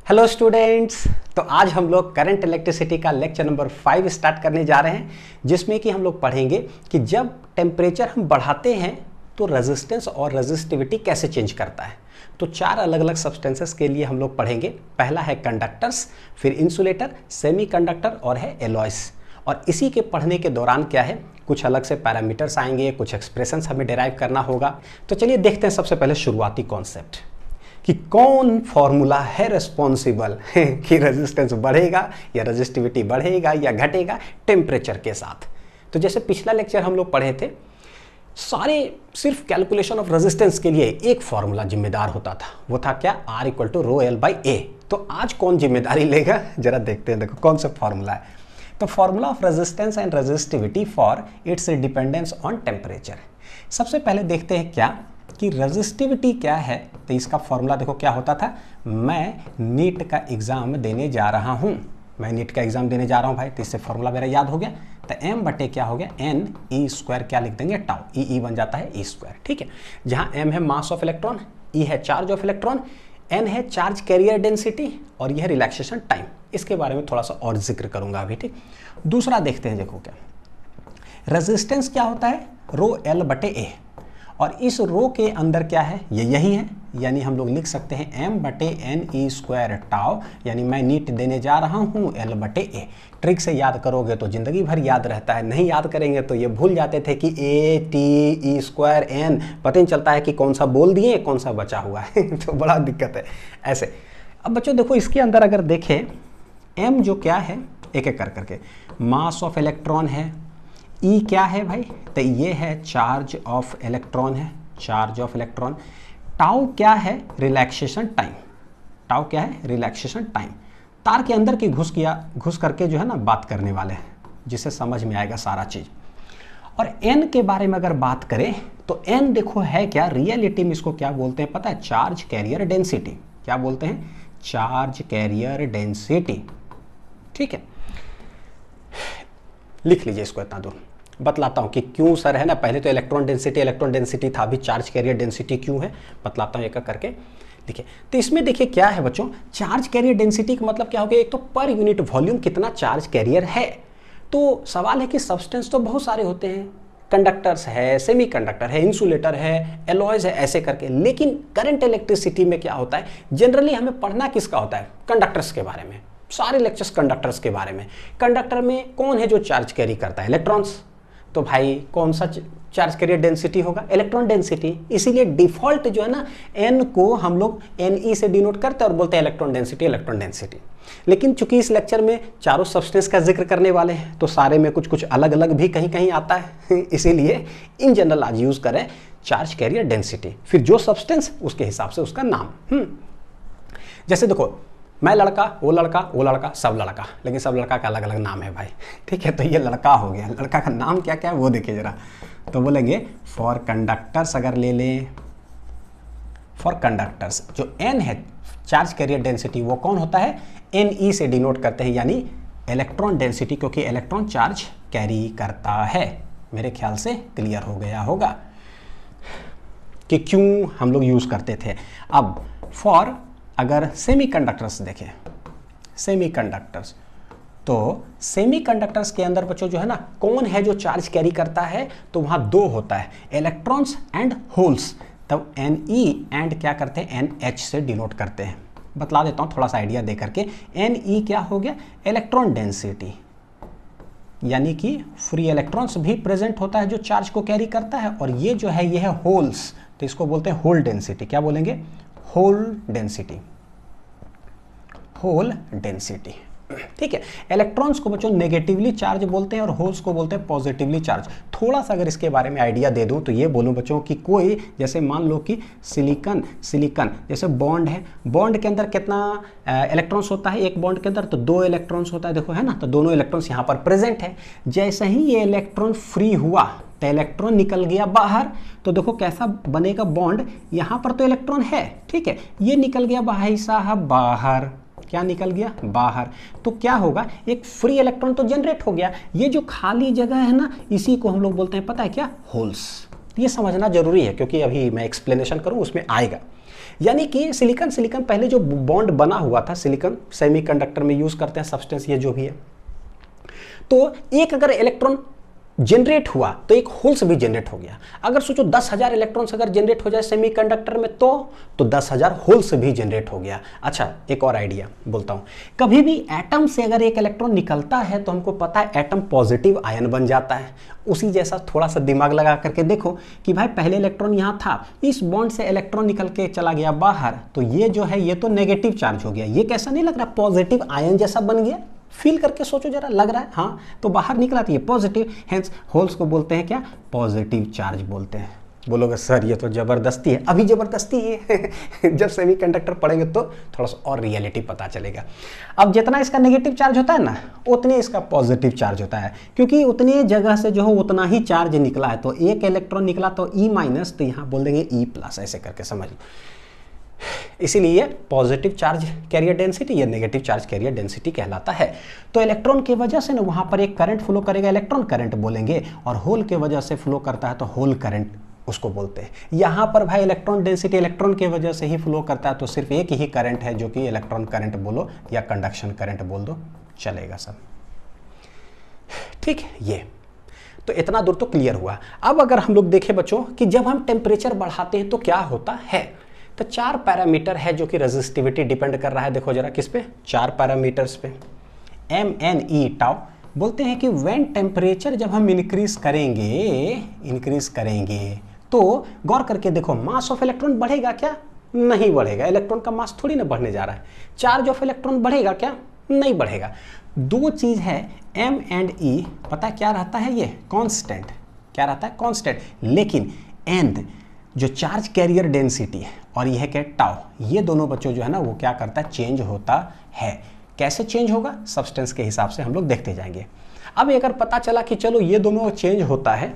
Hello students. तो आज हम लोग करंट इलेक्ट्रिसिटी का लेक्चर नंबर 5 स्टार्ट करने जा रहे हैं, जिसमें कि हम लोग पढ़ेंगे कि जब टेम्परेचर हम बढ़ाते हैं तो रेजिस्टेंस और रेजिस्टिविटी कैसे चेंज करता है। तो 4 अलग अलग सब्सटेंसेस के लिए हम लोग पढ़ेंगे। पहला है कंडक्टर्स, फिर इंसुलेटर, सेमीकंडक्टर और है एलॉयस। और इसी के पढ़ने के दौरान क्या है, कुछ अलग से पैरामीटर्स आएंगे, कुछ एक्सप्रेशंस हमें डिराइव करना होगा। तो चलिए देखते हैं सबसे पहले शुरुआती कॉन्सेप्ट कि कौन फॉर्मूला है रिस्पॉन्सिबल कि रेजिस्टेंस बढ़ेगा या रेजिस्टिविटी बढ़ेगा या घटेगा टेम्परेचर के साथ। तो जैसे पिछला लेक्चर हम लोग पढ़े थे, सारे सिर्फ कैलकुलेशन ऑफ रेजिस्टेंस के लिए एक फॉर्मूला जिम्मेदार होता था, वो था क्या, R = ρL/A। तो आज कौन जिम्मेदारी लेगा, जरा देखते हैं। देखो कौन सा फॉर्मूला है। तो formula of resistance and resistivity for its dependence on temperature. सबसे पहले देखते हैं क्या कि रेजिस्टिविटी क्या है। तो इसका फॉर्मूला देखो क्या होता था, मैं नीट का एग्जाम देने जा रहा हूं, मैं नीट का एग्जाम देने जा रहा हूं भाई। तो इससे फॉर्मूला मेरा याद हो गया। तो m बटे क्या हो गया, NE² क्या लिख देंगे, टाउ। E बन जाता है E²। ठीक है, जहां m है मास ऑफ इलेक्ट्रॉन, E है चार्ज ऑफ इलेक्ट्रॉन, n है चार्ज कैरियर डेंसिटी और यह रिलैक्सेशन टाइम। इसके बारे में थोड़ा सा और जिक्र करूंगा अभी। ठीक, दूसरा देखते हैं। देखो क्या रेजिस्टेंस क्या होता है, ρL/A। और इस रो के अंदर क्या है, ये यही है, यानी हम लोग लिख सकते हैं m/NE² टाउ, यानी मैं नीट देने जा रहा हूँ L/A। ट्रिक से याद करोगे तो जिंदगी भर याद रहता है, नहीं याद करेंगे तो ये भूल जाते थे कि ATE²N, पता नहीं चलता है कि कौन सा बोल दिए कौन सा बचा हुआ है तो बड़ा दिक्कत है ऐसे। अब बच्चों देखो, इसके अंदर अगर देखें, m जो क्या है, एक एक कर करके, मास ऑफ इलेक्ट्रॉन है, E क्या है भाई, तो ये है चार्ज ऑफ इलेक्ट्रॉन है, चार्ज ऑफ इलेक्ट्रॉन। टाउ क्या है, रिलैक्सेशन टाइम, टाउ क्या है, रिलैक्सेशन टाइम। तार के अंदर की घुस करके जो है ना बात करने वाले हैं, जिससे समझ में आएगा सारा चीज। और N के बारे में अगर बात करें तो N देखो है क्या, रियलिटी में इसको क्या बोलते हैं पता है, चार्ज कैरियर डेंसिटी। क्या बोलते हैं, चार्ज कैरियर डेंसिटी। ठीक है, लिख लीजिए इसको इतना दूर। बतलाता हूं कि क्यों सर है ना, पहले तो इलेक्ट्रॉन डेंसिटी था, अभी चार्ज कैरियर डेंसिटी क्यों है, बतलाता हूं एक एक करके। देखिए, तो इसमें देखिए क्या है बच्चों, चार्ज कैरियर डेंसिटी का मतलब क्या हो गया, एक तो पर यूनिट वॉल्यूम कितना चार्ज कैरियर है। तो सवाल है कि सब्सटेंस तो बहुत सारे होते हैं, कंडक्टर्स है, सेमीकंडक्टर है, इंसुलेटर है, एलॉयज है, ऐसे करके। लेकिन करंट इलेक्ट्रिसिटी में क्या होता है, जनरली हमें पढ़ना किसका होता है, कंडक्टर्स के बारे में। सारे लेक्चर्स कंडक्टर्स के बारे में। कंडक्टर में कौन है जो चार्ज कैरी करता है, इलेक्ट्रॉन्स। तो भाई कौन सा चार्ज कैरियर डेंसिटी होगा, इलेक्ट्रॉन डेंसिटी। इसीलिए डिफॉल्ट जो है ना, n को हम लोग Ne से डिनोट करते हैं और बोलते हैं इलेक्ट्रॉन डेंसिटी, इलेक्ट्रॉन डेंसिटी। लेकिन चूंकि इस लेक्चर में चारों सब्सटेंस का जिक्र करने वाले हैं, तो सारे में कुछ कुछ अलग अलग भी कहीं कहीं आता है इसीलिए इन जनरल आज यूज करें चार्ज कैरियर डेंसिटी, फिर जो सब्सटेंस उसके हिसाब से उसका नाम। जैसे देखो, मैं लड़का, वो लड़का, सब लड़का, लेकिन सब लड़का का अलग अलग नाम है भाई। ठीक है, तो ये लड़का हो गया, लड़का का नाम क्या क्या है वो देखिए जरा। तो बोलेंगे फॉर कंडक्टर्स, अगर ले लें फॉर कंडक्टर्स, जो n है चार्ज कैरियर डेंसिटी, वो कौन होता है, Ne से डिनोट करते हैं, यानी इलेक्ट्रॉन डेंसिटी, क्योंकि इलेक्ट्रॉन चार्ज कैरी करता है। मेरे ख्याल से क्लियर हो गया होगा कि क्यों हम लोग यूज करते थे। अब फॉर अगर सेमीकंडक्टर्स देखें, सेमीकंडक्टर्स, तो सेमीकंडक्टर्स के अंदर बच्चों जो है ना, कौन है जो चार्ज कैरी करता है, तो वहां दो होता है, इलेक्ट्रॉन्स एंड होल्स। तब Ne एंड क्या करते हैं, NH से डिनोट करते हैं। बतला देता हूं थोड़ा सा आइडिया दे करके। Ne क्या हो गया, इलेक्ट्रॉन डेंसिटी, यानी कि फ्री इलेक्ट्रॉन्स भी प्रेजेंट होता है जो चार्ज को कैरी करता है। और ये जो है, ये है होल्स, तो इसको बोलते हैं होल डेंसिटी। क्या बोलेंगे, होल डेंसिटी, होल डेंसिटी। ठीक है, इलेक्ट्रॉन्स को बच्चों नेगेटिवली चार्ज बोलते हैं और होल्स को बोलते हैं पॉजिटिवली चार्ज। थोड़ा सा अगर इसके बारे में आइडिया दे दूं तो ये बोलूं बच्चों कि कोई, जैसे मान लो कि सिलिकॉन जैसे बॉन्ड है, बॉन्ड के अंदर कितना इलेक्ट्रॉन्स होता है, एक बॉन्ड के अंदर तो 2 इलेक्ट्रॉन्स होता है, देखो है ना, तो दोनों इलेक्ट्रॉन्स यहाँ पर प्रेजेंट है। जैसे ही ये इलेक्ट्रॉन फ्री हुआ तो इलेक्ट्रॉन निकल गया बाहर, तो देखो कैसा बनेगा बॉन्ड, यहाँ पर तो इलेक्ट्रॉन है, ठीक है, ये निकल गया भाई साहब बाहर। क्या निकल गया, बाहर। तो क्या होगा, एक फ्री इलेक्ट्रॉन तो जनरेट हो गया। ये जो खाली जगह है ना, इसी को हम लोग बोलते हैं, पता है क्या, होल्स। ये समझना जरूरी है, क्योंकि अभी मैं एक्सप्लेनेशन करूं उसमें आएगा। यानी कि सिलिकॉन सिलिकॉन पहले जो बॉन्ड बना हुआ था, सिलिकॉन सेमीकंडक्टर में यूज करते हैं सब्सटेंस ये जो भी है, तो एक अगर इलेक्ट्रॉन जनरेट हुआ तो एक होल्स भी जनरेट हो गया। अगर सोचो 10,000 इलेक्ट्रॉन्स अगर जनरेट हो जाए सेमीकंडक्टर में तो 10,000 होल्स भी जनरेट हो गया। अच्छा, एक और आइडिया बोलता हूं, कभी भी एटम से अगर एक इलेक्ट्रॉन निकलता है तो हमको पता है एटम पॉजिटिव आयन बन जाता है। उसी जैसा थोड़ा सा दिमाग लगा करके देखो कि भाई पहले इलेक्ट्रॉन यहां था, इस बॉन्ड से इलेक्ट्रॉन निकल के चला गया बाहर, तो ये जो है ये तो नेगेटिव चार्ज हो गया, ये कैसा नहीं लग रहा, पॉजिटिव आयन जैसा बन गया। फील करके सोचो जरा, लग रहा है हाँ, तो बाहर निकला तो ये पॉजिटिव, हेंस होल्स को बोलते हैं क्या, पॉजिटिव चार्ज बोलते हैं। बोलोगे सर ये तो जबरदस्ती है, अभी जबरदस्ती है जब सेमीकंडक्टर पढ़ेंगे तो थोड़ा सा और रियलिटी पता चलेगा। अब जितना इसका नेगेटिव चार्ज होता है ना, उतने इसका पॉजिटिव चार्ज होता है, क्योंकि उतने जगह से जो हो उतना ही चार्ज निकला है। तो एक इलेक्ट्रॉन निकला तो ई माइनस, तो यहाँ बोल देंगे ई प्लस, ऐसे करके समझ लो। इसीलिए पॉजिटिव चार्ज कैरियर डेंसिटी या नेगेटिव चार्ज कैरियर डेंसिटी कहलाता है। तो इलेक्ट्रॉन की वजह से ना वहां पर एक करंट फ्लो करेगा, इलेक्ट्रॉन करंट बोलेंगे, और होल के वजह से फ्लो करता है तो होल करंट उसको बोलते हैं। यहां पर भाई इलेक्ट्रॉन डेंसिटी इलेक्ट्रॉन की वजह से ही फ्लो करता है, तो सिर्फ एक ही करंट है जो कि इलेक्ट्रॉन करंट बोलो या कंडक्शन करंट बोल दो, चलेगा सब। ठीक, ये तो इतना दूर तो क्लियर हुआ। अब अगर हम लोग देखें बच्चों कि जब हम टेम्परेचर बढ़ाते हैं तो क्या होता है, तो 4 पैरामीटर है जो कि रेजिस्टिविटी डिपेंड कर रहा है। देखो जरा किस पे, 4 पैरामीटर्स पे, एम एन ई टाउ। बोलते हैं कि व्हेन टेम्परेचर जब हम इंक्रीज करेंगे तो गौर करके देखो, मास ऑफ इलेक्ट्रॉन बढ़ेगा क्या, नहीं बढ़ेगा, इलेक्ट्रॉन का मास थोड़ी ना बढ़ने जा रहा है। चार्ज ऑफ इलेक्ट्रॉन बढ़ेगा क्या, नहीं बढ़ेगा। दो चीज है, एम एंड ई पता क्या रहता है, ये कांस्टेंट, क्या रहता है, कांस्टेंट। लेकिन एंड जो चार्ज कैरियर डेंसिटी है और यह क्या टाउ, ये दोनों बच्चों जो है ना वो क्या करता है, चेंज होता है। कैसे चेंज होगा, सब्सटेंस के हिसाब से हम लोग देखते जाएंगे। अब अगर पता चला कि चलो ये दोनों चेंज होता है,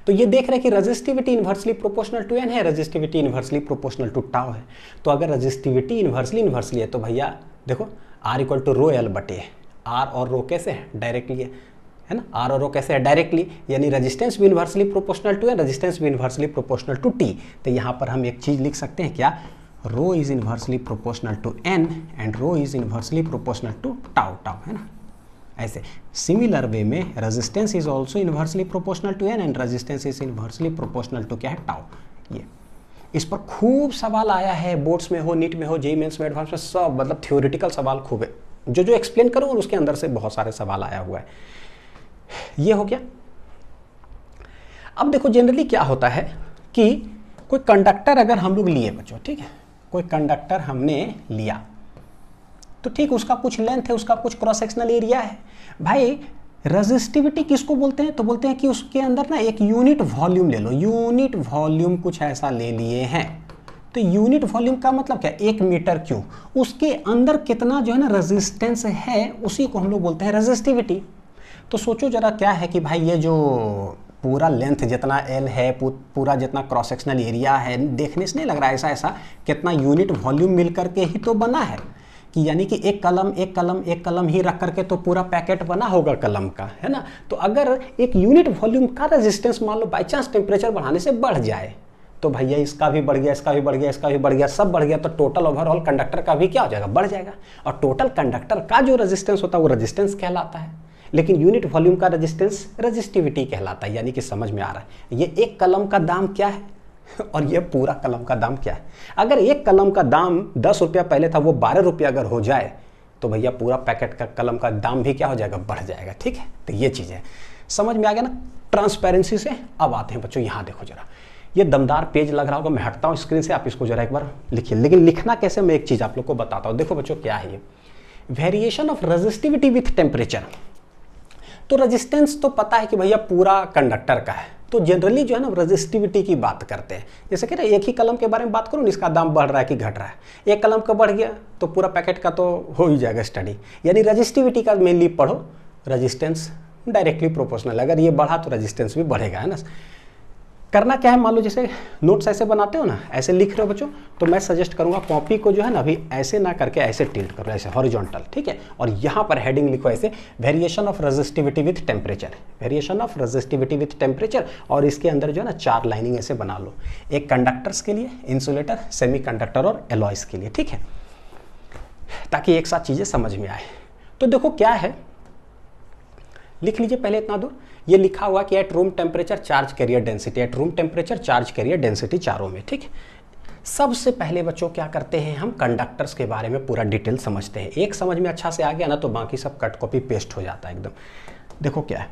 तो ये देख रहे हैं कि resistivity inversely proportional to N है, resistivity inversely proportional to tau है। तो अगर रेजिस्टिविटी इन्वर्सली है तो भैया देखो R equal to rho L बटे, आर और रो कैसे है, डायरेक्टली है ना, आर और रो कैसे है, डायरेक्टली, यानी रेजिस्टेंस भी inversely proportional to N, resistance भी इन्वर्सली प्रोपोर्शनल टू टी। तो यहाँ पर हम एक चीज लिख सकते हैं क्या, rho is inversely proportional to N and rho is inversely proportional to tau, tau है ना। ऐसे सिमिलर वे में resistance is also inversely proportional to N and resistance is inversely proportional to क्या है, टाउ। ये इस पर खूब सवाल आया है, बोर्ड्स में हो, नीट में हो, जेईई मेंस में, एडवांस में, सब मतलब थ्योरेटिकल सवाल खूब है। जो जो एक्सप्लेन करूँ उसके अंदर से बहुत सारे सवाल आया हुआ है। ये हो गया। अब देखो जनरली क्या होता है कि कोई कंडक्टर अगर हम लोग लिए बच्चों, ठीक है, कोई कंडक्टर हमने लिया तो ठीक, उसका कुछ लेंथ है, उसका कुछ क्रॉस सेक्शनल एरिया है। भाई रेजिस्टिविटी किसको बोलते हैं, तो बोलते हैं कि उसके अंदर ना एक यूनिट वॉल्यूम ले लो, यूनिट वॉल्यूम कुछ ऐसा ले लिए हैं। तो यूनिट वॉल्यूम का मतलब क्या, 1 मीटर क्यों, उसके अंदर कितना जो है ना रेजिस्टेंस है, उसी को हम लोग बोलते हैं रेजिस्टिविटी। तो सोचो जरा क्या है कि भाई ये जो पूरा लेंथ जितना एल है, पूरा जितना क्रॉस सेक्शनल एरिया है, देखने से नहीं लग रहा है ऐसा कितना यूनिट वॉल्यूम मिल करके ही तो बना है, कि यानी कि एक कलम ही रख करके तो पूरा पैकेट बना होगा कलम का, है ना। तो अगर एक यूनिट वॉल्यूम का रेजिस्टेंस मान लो बाई चांस टेम्परेचर बढ़ाने से बढ़ जाए, तो भैया इसका भी बढ़ गया, इसका भी बढ़ गया, इसका भी बढ़ गया, सब बढ़ गया, तो टोटल ओवरऑल कंडक्टर का भी क्या हो जाएगा, बढ़ जाएगा। और टोटल कंडक्टर का जो रेजिस्टेंस होता है वो रेजिस्टेंस कहलाता है, लेकिन यूनिट वॉल्यूम का रेजिस्टेंस रेजिस्टिविटी कहलाता है। यानी कि समझ में आ रहा है, ये एक कलम का दाम क्या है और ये पूरा कलम का दाम क्या है। अगर एक कलम का दाम 10 रुपया पहले था, वो 12 रुपया अगर हो जाए, तो भैया पूरा पैकेट का कलम का दाम भी क्या हो जाएगा, बढ़ जाएगा। ठीक है, तो ये चीज़ है, समझ में आ गया ना ट्रांसपेरेंसी से। अब आते हैं बच्चों, यहाँ देखो जरा, ये दमदार पेज लग रहा होगा, मैं हटता हूँ स्क्रीन से, आप इसको जरा एक बार लिखिए। लेकिन लिखना कैसे, मैं एक चीज़ आप लोग को बताता हूँ। देखो बच्चों क्या है ये, variation of resistivity with temperature. तो रेजिस्टेंस तो पता है कि भैया पूरा कंडक्टर का है, तो जनरली जो है ना रेजिस्टिविटी की बात करते हैं। जैसे कि एक ही कलम के बारे में बात करूँ, इसका दाम बढ़ रहा है कि घट रहा है, एक कलम का बढ़ गया तो पूरा पैकेट का तो हो ही जाएगा स्टडी। यानी रेजिस्टिविटी का मेनली पढ़ो, रेजिस्टेंस डायरेक्टली प्रोपोर्शनल, अगर ये बढ़ा तो रेजिस्टेंस भी बढ़ेगा, है ना। करना क्या है, मान लो जैसे नोट्स ऐसे बनाते हो ना, ऐसे लिख रहे हो बच्चों, तो मैं सजेस्ट करूंगा कॉपी को जो है ना अभी ऐसे ना करके ऐसे टिल्ट करो, ऐसे हॉरिजॉन्टल, ठीक है, और यहाँ पर हेडिंग लिखो ऐसे variation of resistivity with temperature, variation of resistivity with temperature, और इसके अंदर जो है ना 4 लाइनिंग ऐसे बना लो, एक कंडक्टर्स के लिए, इंसुलेटर, सेमीकंडक्टर और एलॉयज के लिए, ठीक है, ताकि एक साथ चीजें समझ में आए। तो देखो क्या है, लिख लीजिए पहले इतना दूर, ये लिखा हुआ कि at room temperature charge carrier density, at room temperature charge carrier density चारों में, ठीक है। सबसे पहले बच्चों क्या करते हैं, हम कंडक्टर्स के बारे में पूरा डिटेल समझते हैं। एक समझ में अच्छा से आ गया ना तो बाकी सब कट कॉपी पेस्ट हो जाता है एकदम। देखो क्या है,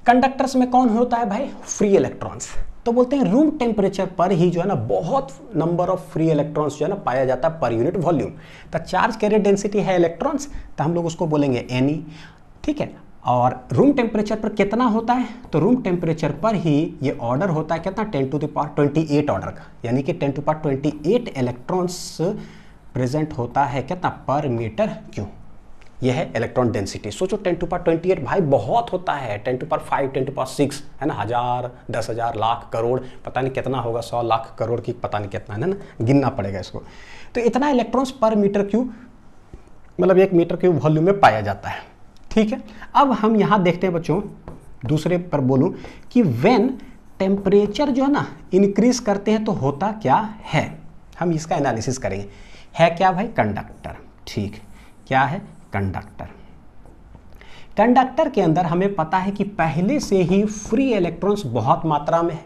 कंडक्टर्स में कौन होता है भाई, फ्री इलेक्ट्रॉन्स। तो बोलते हैं रूम टेम्परेचर पर ही जो है ना बहुत नंबर ऑफ फ्री इलेक्ट्रॉन्स जो है ना पाया जाता है पर यूनिट वॉल्यूम। तो चार्ज कैरियर डेंसिटी है इलेक्ट्रॉन्स, तो हम लोग उसको बोलेंगे Ni, ठीक है। और रूम टेम्परेचर पर कितना होता है, तो रूम टेम्परेचर पर ही ये ऑर्डर होता है कितना, 10⁻28 ऑर्डर का, यानी कि 10⁻28 इलेक्ट्रॉन्स प्रेजेंट होता है कितना, पर मीटर क्यूब। यह है इलेक्ट्रॉन डेंसिटी। सोचो 10⁻28 भाई बहुत होता है, 10⁵, 10⁻6 है ना, 1000, 10,000, लाख, करोड़, पता नहीं कितना होगा, 100 लाख करोड़ की पता नहीं कितना है ना, गिनना पड़ेगा इसको। तो इतना इलेक्ट्रॉन्स पर मीटर क्यूब, मतलब 1 मीटर क्यूब वॉल्यूम में पाया जाता है, ठीक है। अब हम यहाँ देखते हैं बच्चों, दूसरे पर बोलूँ कि व्हेन टेम्परेचर जो है ना इंक्रीज करते हैं तो होता क्या है, हम इसका एनालिसिस करेंगे। है क्या भाई, कंडक्टर, ठीक, क्या है, कंडक्टर। कंडक्टर के अंदर हमें पता है कि पहले से ही फ्री इलेक्ट्रॉन्स बहुत मात्रा में है,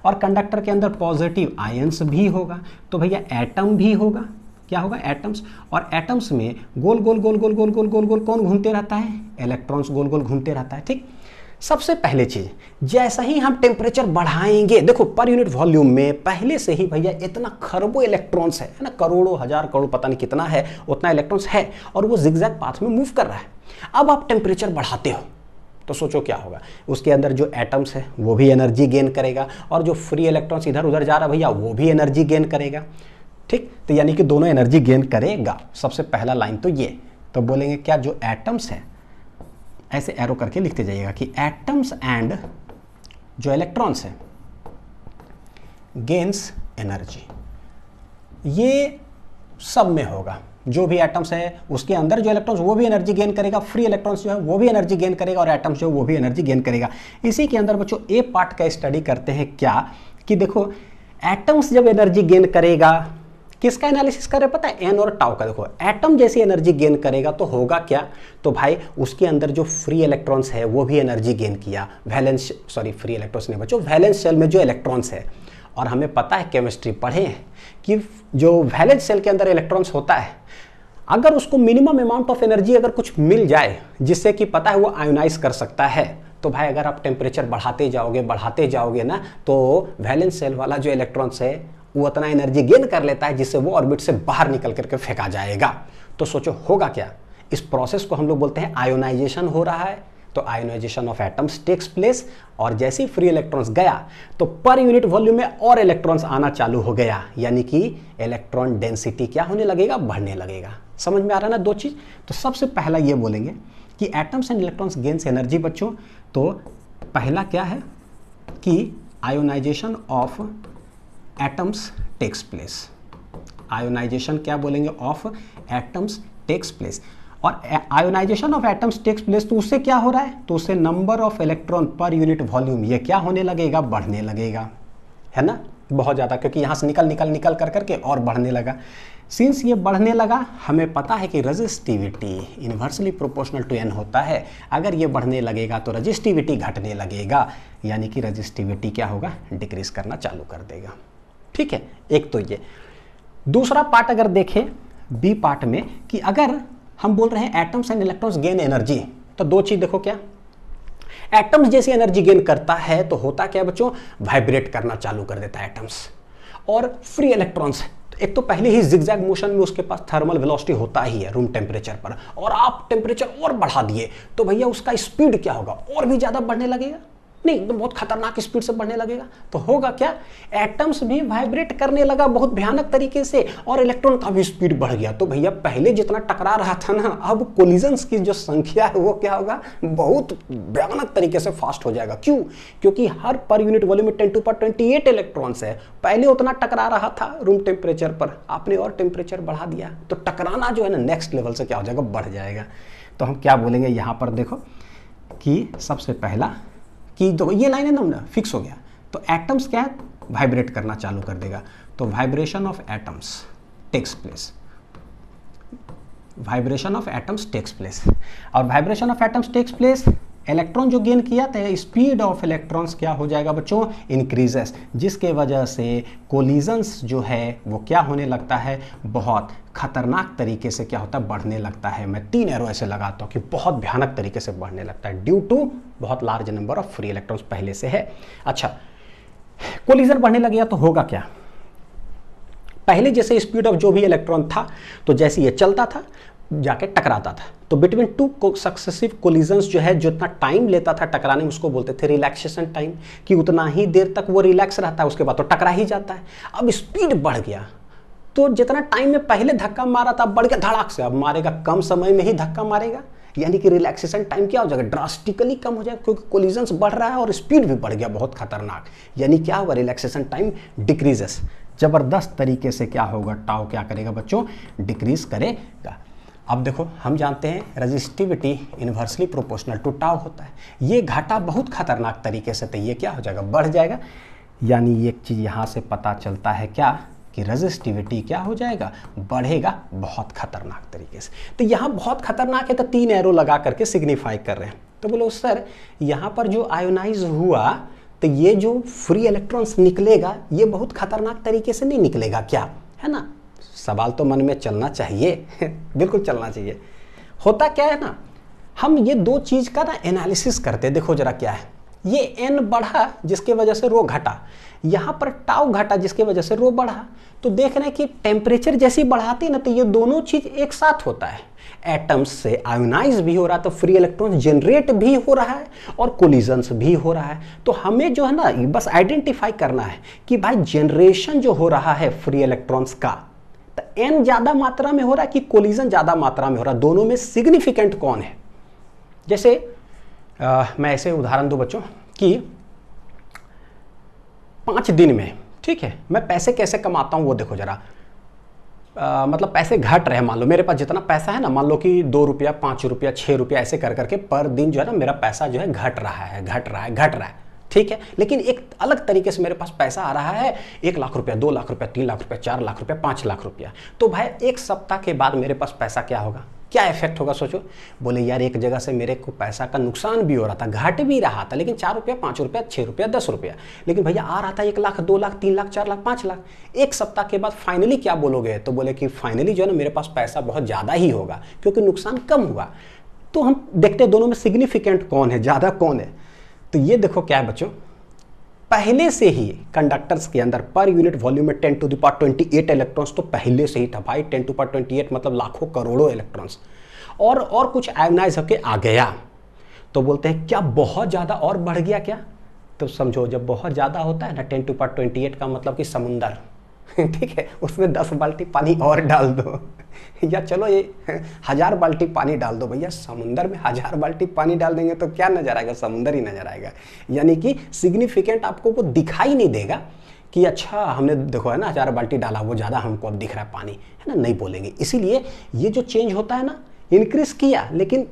और कंडक्टर के अंदर पॉजिटिव आयंस भी होगा, तो भैया एटम भी होगा, क्या होगा, एटम्स। और एटम्स में गोल गोल गोल गोल गोल गोल गोल गोल कौन घूमते रहता है, इलेक्ट्रॉन्स गोल गोल घूमते रहता है, ठीक। सबसे पहले चीज, जैसा ही हम टेम्परेचर बढ़ाएंगे, देखो पर यूनिट वॉल्यूम में पहले से ही भैया इतना खरबों इलेक्ट्रॉन्स है ना, करोड़ों, हजार करोड़, पता नहीं कितना है, उतना इलेक्ट्रॉन्स है, और वो जिगजैग पाथ में मूव कर रहा है। अब आप टेम्परेचर बढ़ाते हो तो सोचो क्या होगा, उसके अंदर जो एटम्स है वो भी एनर्जी गेन करेगा, और जो फ्री इलेक्ट्रॉन्स इधर उधर जा रहा है भैया वो भी एनर्जी गेन करेगा, ठीक। तो यानी कि दोनों एनर्जी गेन करेगा। सबसे पहला लाइन तो ये, तो बोलेंगे क्या, जो एटम्स है, ऐसे एरो करके लिखते जाइएगा कि एटम्स एंड जो इलेक्ट्रॉन्स है गेन्स एनर्जी, ये सब में होगा। जो भी एटम्स है उसके अंदर जो इलेक्ट्रॉन्स वो भी एनर्जी गेन करेगा, फ्री इलेक्ट्रॉन्स जो है वो भी एनर्जी गेन करेगा, और एटम्स जो है वो भी एनर्जी गेन करेगा। इसी के अंदर बच्चों ए पार्ट का स्टडी करते हैं क्या, कि देखो एटम्स जब एनर्जी गेन करेगा, किसका एनालिसिस करे पता है, एन और टाउ का। देखो एटम जैसी एनर्जी गेन करेगा तो होगा क्या, तो भाई उसके अंदर जो फ्री इलेक्ट्रॉन्स है वो भी एनर्जी गेन किया, वैलेंस, सॉरी फ्री इलेक्ट्रॉन्स नहीं बच्चों, वैलेंस शेल में जो इलेक्ट्रॉन्स है, और हमें पता है केमिस्ट्री पढ़े हैं कि जो वैलेंस शेल के अंदर इलेक्ट्रॉन्स होता है, अगर उसको मिनिमम अमाउंट ऑफ एनर्जी अगर कुछ मिल जाए जिससे कि पता है वो आयोनाइज कर सकता है, तो भाई अगर आप टेम्परेचर बढ़ाते जाओगे ना, तो वैलेंस शेल वाला जो इलेक्ट्रॉन्स है वो उतना एनर्जी गेन कर लेता है जिससे वो ऑर्बिट से बाहर निकल करके फेंका जाएगा। तो सोचो होगा क्या, इस प्रोसेस को हम लोग बोलते हैं आयोनाइजेशन हो रहा है। तो ionization of atoms takes place, और जैसे ही फ्री इलेक्ट्रॉन्स गया तो पर यूनिट वॉल्यूम में और इलेक्ट्रॉन्स आना चालू हो गया, यानी कि इलेक्ट्रॉन डेंसिटी क्या होने लगेगा, बढ़ने लगेगा। समझ में आ रहा है ना दो चीज। तो सबसे पहला ये बोलेंगे कि atoms and electrons gains energy बच्चों, तो पहला क्या है कि ionization of atoms takes place, ionization क्या बोलेंगे, ऑफ एटम्स टेक्स प्लेस। और ionization of atoms takes place, तो उससे क्या हो रहा है, तो उससे number of electron per unit volume ये क्या होने लगेगा, बढ़ने लगेगा, है ना, बहुत ज़्यादा, क्योंकि यहाँ से निकल कर करके और बढ़ने लगा। सिंस ये बढ़ने लगा, हमें पता है कि resistivity inversely proportional to N होता है। अगर ये बढ़ने लगेगा तो रेजिस्टिविटी घटने लगेगा, यानी कि रेजिस्टिविटी क्या होगा, डिक्रीज करना चालू कर देगा, ठीक है। एक तो ये। दूसरा पार्ट अगर देखें बी पार्ट में, कि अगर हम बोल रहे हैं atoms and electrons gain energy, तो दो चीज देखो, क्या एटम्स जैसी एनर्जी गेन करता है तो होता क्या बच्चों, वाइब्रेट करना चालू कर देता है एटम्स। और फ्री इलेक्ट्रॉन्स, एक तो पहले ही जिगजैग मोशन में उसके पास थर्मल वेलोसिटी होता ही है रूम टेम्परेचर पर, और आप टेम्परेचर और बढ़ा दिए तो भैया उसका स्पीड क्या होगा, और भी ज्यादा बढ़ने लगेगा। नहीं, तो बहुत खतरनाक स्पीड से बढ़ने लगेगा। तो होगा क्या, एटम्स भी वाइब्रेट करने लगा बहुत भयानक तरीके से और इलेक्ट्रॉन का भी स्पीड बढ़ गया। तो भैया पहले जितना टकरा रहा था ना, अब कोलिजन्स की जो संख्या है वो क्या होगा, बहुत भयानक तरीके से फास्ट हो जाएगा। क्यों? क्योंकि हर पर यूनिट वॉल्यूम में 10⁻28 इलेक्ट्रॉन्स है। पहले उतना टकरा रहा था रूम टेम्परेचर पर, आपने और टेम्परेचर बढ़ा दिया, तो टकराना जो है ना नेक्स्ट लेवल से क्या हो जाएगा, बढ़ जाएगा। तो हम क्या बोलेंगे यहाँ पर, देखो कि सबसे पहला कि तो ये लाइन है ना फिक्स हो गया, तो एटम्स क्या है, वाइब्रेट करना चालू कर देगा। तो vibration of atoms takes place, vibration of atoms takes place, और vibration of atoms takes place, electron जो गेन किया था, स्पीड ऑफ इलेक्ट्रॉन्स क्या हो जाएगा बच्चों, इंक्रीजेस, जिसके वजह से कोलिजन्स जो है वो क्या होने लगता है, बहुत खतरनाक तरीके से क्या होता है, बढ़ने लगता है। मैं 3 एरो ऐसे लगाता हूँ कि बहुत भयानक तरीके से बढ़ने लगता है, ड्यू टू बहुत large number of free electrons पहले से है। अच्छा, कोलिजन बढ़ने लग गया तो होगा क्या, पहले जैसे स्पीड ऑफ जो भी इलेक्ट्रॉन था, तो जैसे ये चलता था जाके टकराता था, तो बिटवीन 2 सक्सेसिव कोलिजन्स जो है, जितना टाइम लेता था टकराने में, उसको बोलते थे रिलैक्सेशन टाइम, कि उतना ही देर तक वो रिलैक्स रहता है, उसके बाद तो टकरा ही जाता है। अब स्पीड बढ़ गया, तो जितना टाइम में पहले धक्का मारा था, बढ़ गया धड़ाक से, अब मारेगा कम समय में ही धक्का मारेगा, यानी कि रिलैक्सेशन टाइम क्या हो जाएगा, ड्रास्टिकली कम हो जाएगा, क्योंकि कोलिजन्स बढ़ रहा है और स्पीड भी बढ़ गया बहुत खतरनाक। यानी क्या होगा, रिलैक्सेशन टाइम डिक्रीजेस, जबरदस्त तरीके से क्या होगा, टाउ क्या करेगा बच्चों, डिक्रीज करेगा। अब देखो, हम जानते हैं resistivity inversely proportional to tau होता है, ये घाटा बहुत खतरनाक तरीके से, तो ये क्या हो जाएगा, बढ़ जाएगा। यानी एक चीज़ यहाँ से पता चलता है क्या, कि रेजिस्टिविटी क्या हो जाएगा, बढ़ेगा बहुत खतरनाक तरीके से। तो यहाँ बहुत खतरनाक है, तो 3 एरो लगा करके सिग्निफाई कर रहे हैं। तो बोलो सर, यहाँ पर जो आयोनाइज हुआ, तो ये जो फ्री इलेक्ट्रॉन्स निकलेगा, ये बहुत खतरनाक तरीके से नहीं निकलेगा क्या, है ना? सवाल तो मन में चलना चाहिए बिल्कुल चलना चाहिए। होता क्या है ना, हम ये 2 चीज़ का ना एनालिसिस करते हैं। देखो जरा क्या है, ये एन बढ़ा जिसके वजह से रो घटा, यहाँ पर टाउ घटा जिसके वजह से रो बढ़ा। तो देख रहे हैं कि टेम्परेचर जैसी बढ़ाती है ना, तो ये दोनों चीज़ एक साथ होता है, एटम्स से आयोनाइज भी हो रहा है, तो फ्री इलेक्ट्रॉन जनरेट भी हो रहा है और कोलिजन्स भी हो रहा है। तो हमें जो है ना, बस आइडेंटिफाई करना है कि भाई जनरेशन जो हो रहा है फ्री इलेक्ट्रॉन्स का, तो एन ज़्यादा मात्रा में हो रहा है कि कोलिजन ज़्यादा मात्रा में हो रहा है, दोनों में सिग्निफिकेंट कौन है। जैसे मैं ऐसे उदाहरण दूं बच्चों कि 5 दिन में, ठीक है, मैं पैसे कैसे कमाता हूं वो देखो जरा। मतलब पैसे घट रहे हैं, मान लो मेरे पास जितना पैसा है ना, मान लो कि 2 रुपया, 5 रुपया, 6 रुपया ऐसे कर करके पर दिन जो है ना, मेरा पैसा जो है घट रहा है, ठीक है। लेकिन एक अलग तरीके से मेरे पास पैसा आ रहा है, 1 लाख रुपया, 2 लाख रुपया, 3 लाख रुपया, 4 लाख रुपया, 5 लाख रुपया। तो भाई 1 सप्ताह के बाद मेरे पास पैसा क्या होगा, क्या इफेक्ट होगा सोचो। बोले यार, एक जगह से मेरे को पैसा का नुकसान भी हो रहा था, घट भी रहा था, लेकिन 4 रुपया, 5 रुपया, 6 रुपया, 10 रुपया, लेकिन भैया आ रहा था 1 लाख, 2 लाख, 3 लाख, 4 लाख, 5 लाख। 1 सप्ताह के बाद फाइनली क्या बोलोगे, तो बोले कि फाइनली जो है ना, मेरे पास पैसा बहुत ज़्यादा ही होगा, क्योंकि नुकसान कम हुआ। तो हम देखते हैं दोनों में सिग्निफिकेंट कौन है, ज़्यादा कौन है। तो ये देखो क्या है बच्चों, पहले से ही कंडक्टर्स के अंदर पर यूनिट वॉल्यूम में 10⁻28 इलेक्ट्रॉन्स तो पहले से ही था भाई। 10⁻28 मतलब लाखों करोड़ों इलेक्ट्रॉन्स, और कुछ आयोनाइज होके आ गया। तो बोलते हैं क्या बहुत ज़्यादा और बढ़ गया क्या, तो समझो जब बहुत ज़्यादा होता है ना 10⁻28 का मतलब कि समुंदर ठीक है, उसमें 10 बाल्टी पानी और डाल दो या चलो ये 1000 बाल्टी पानी डाल दो भैया, समुंदर में 1000 बाल्टी पानी डाल देंगे तो क्या नजर आएगा, समुंदर ही नजर आएगा। यानी कि सिग्निफिकेंट आपको वो दिखाई नहीं देगा कि अच्छा हमने देखो है ना 1000 बाल्टी डाला, वो ज़्यादा हमको अब दिख रहा है पानी, है ना, नहीं बोलेंगे। इसीलिए ये जो चेंज होता है ना, इंक्रीज किया लेकिन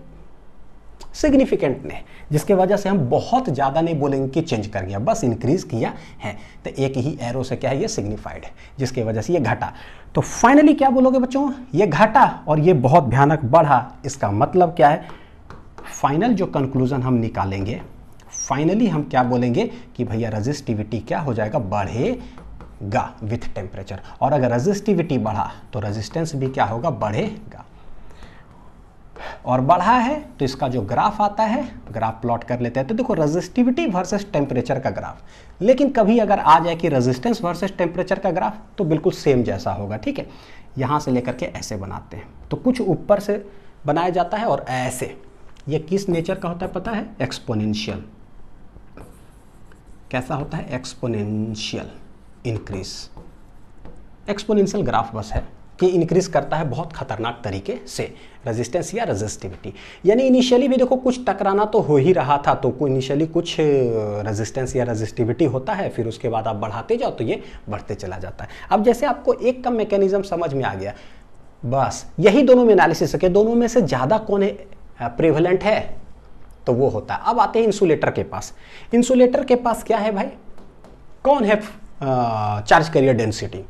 सिग्निफिकेंट ने, जिसके वजह से हम बहुत ज़्यादा नहीं बोलेंगे कि चेंज कर गया, बस इंक्रीज किया है। तो एक ही एरो से क्या है, ये सिग्निफाइड है, जिसकी वजह से ये घटा। तो फाइनली क्या बोलोगे बच्चों, ये घटा और ये बहुत भयानक बढ़ा। इसका मतलब क्या है, फाइनल जो कंक्लूजन हम निकालेंगे, फाइनली हम क्या बोलेंगे कि भैया रेजिस्टिविटी क्या हो जाएगा, बढ़ेगा विथ टेम्परेचर। और अगर रेजिस्टिविटी बढ़ा तो रेजिस्टेंस भी क्या होगा, बढ़ेगा। और बढ़ा है तो इसका जो ग्राफ आता है, ग्राफ प्लॉट कर लेते हैं। तो देखो रेजिस्टिविटी वर्सेस टेम्परेचर का ग्राफ, लेकिन कभी अगर आ जाए कि रेजिस्टेंस वर्सेस टेम्परेचर का ग्राफ, तो बिल्कुल सेम जैसा होगा, ठीक है। यहाँ से लेकर के ऐसे बनाते हैं, तो कुछ ऊपर से बनाया जाता है और ऐसे। ये किस नेचर का होता है पता है, एक्सपोनेंशियल। कैसा होता है, एक्सपोनेंशियल इंक्रीज। एक्सपोनेंशियल ग्राफ बस है कि इंक्रीज करता है बहुत खतरनाक तरीके से रेजिस्टेंस या रेजिस्टिविटी। यानी इनिशियली भी देखो कुछ टकराना तो हो ही रहा था, तो इनिशियली कुछ रेजिस्टेंस या रेजिस्टिविटी होता है, फिर उसके बाद आप बढ़ाते जाओ तो ये बढ़ते चला जाता है। अब जैसे आपको एक का मैकेनिज्म समझ में आ गया, बस यही दोनों में एनालिसिस है कि दोनों में से ज़्यादा कौन है प्रेवलेंट है, तो वो होता है। अब आते हैं इंसुलेटर के पास। इंसुलेटर के पास क्या है भाई, कौन है चार्ज कैरियर डेंसिटी,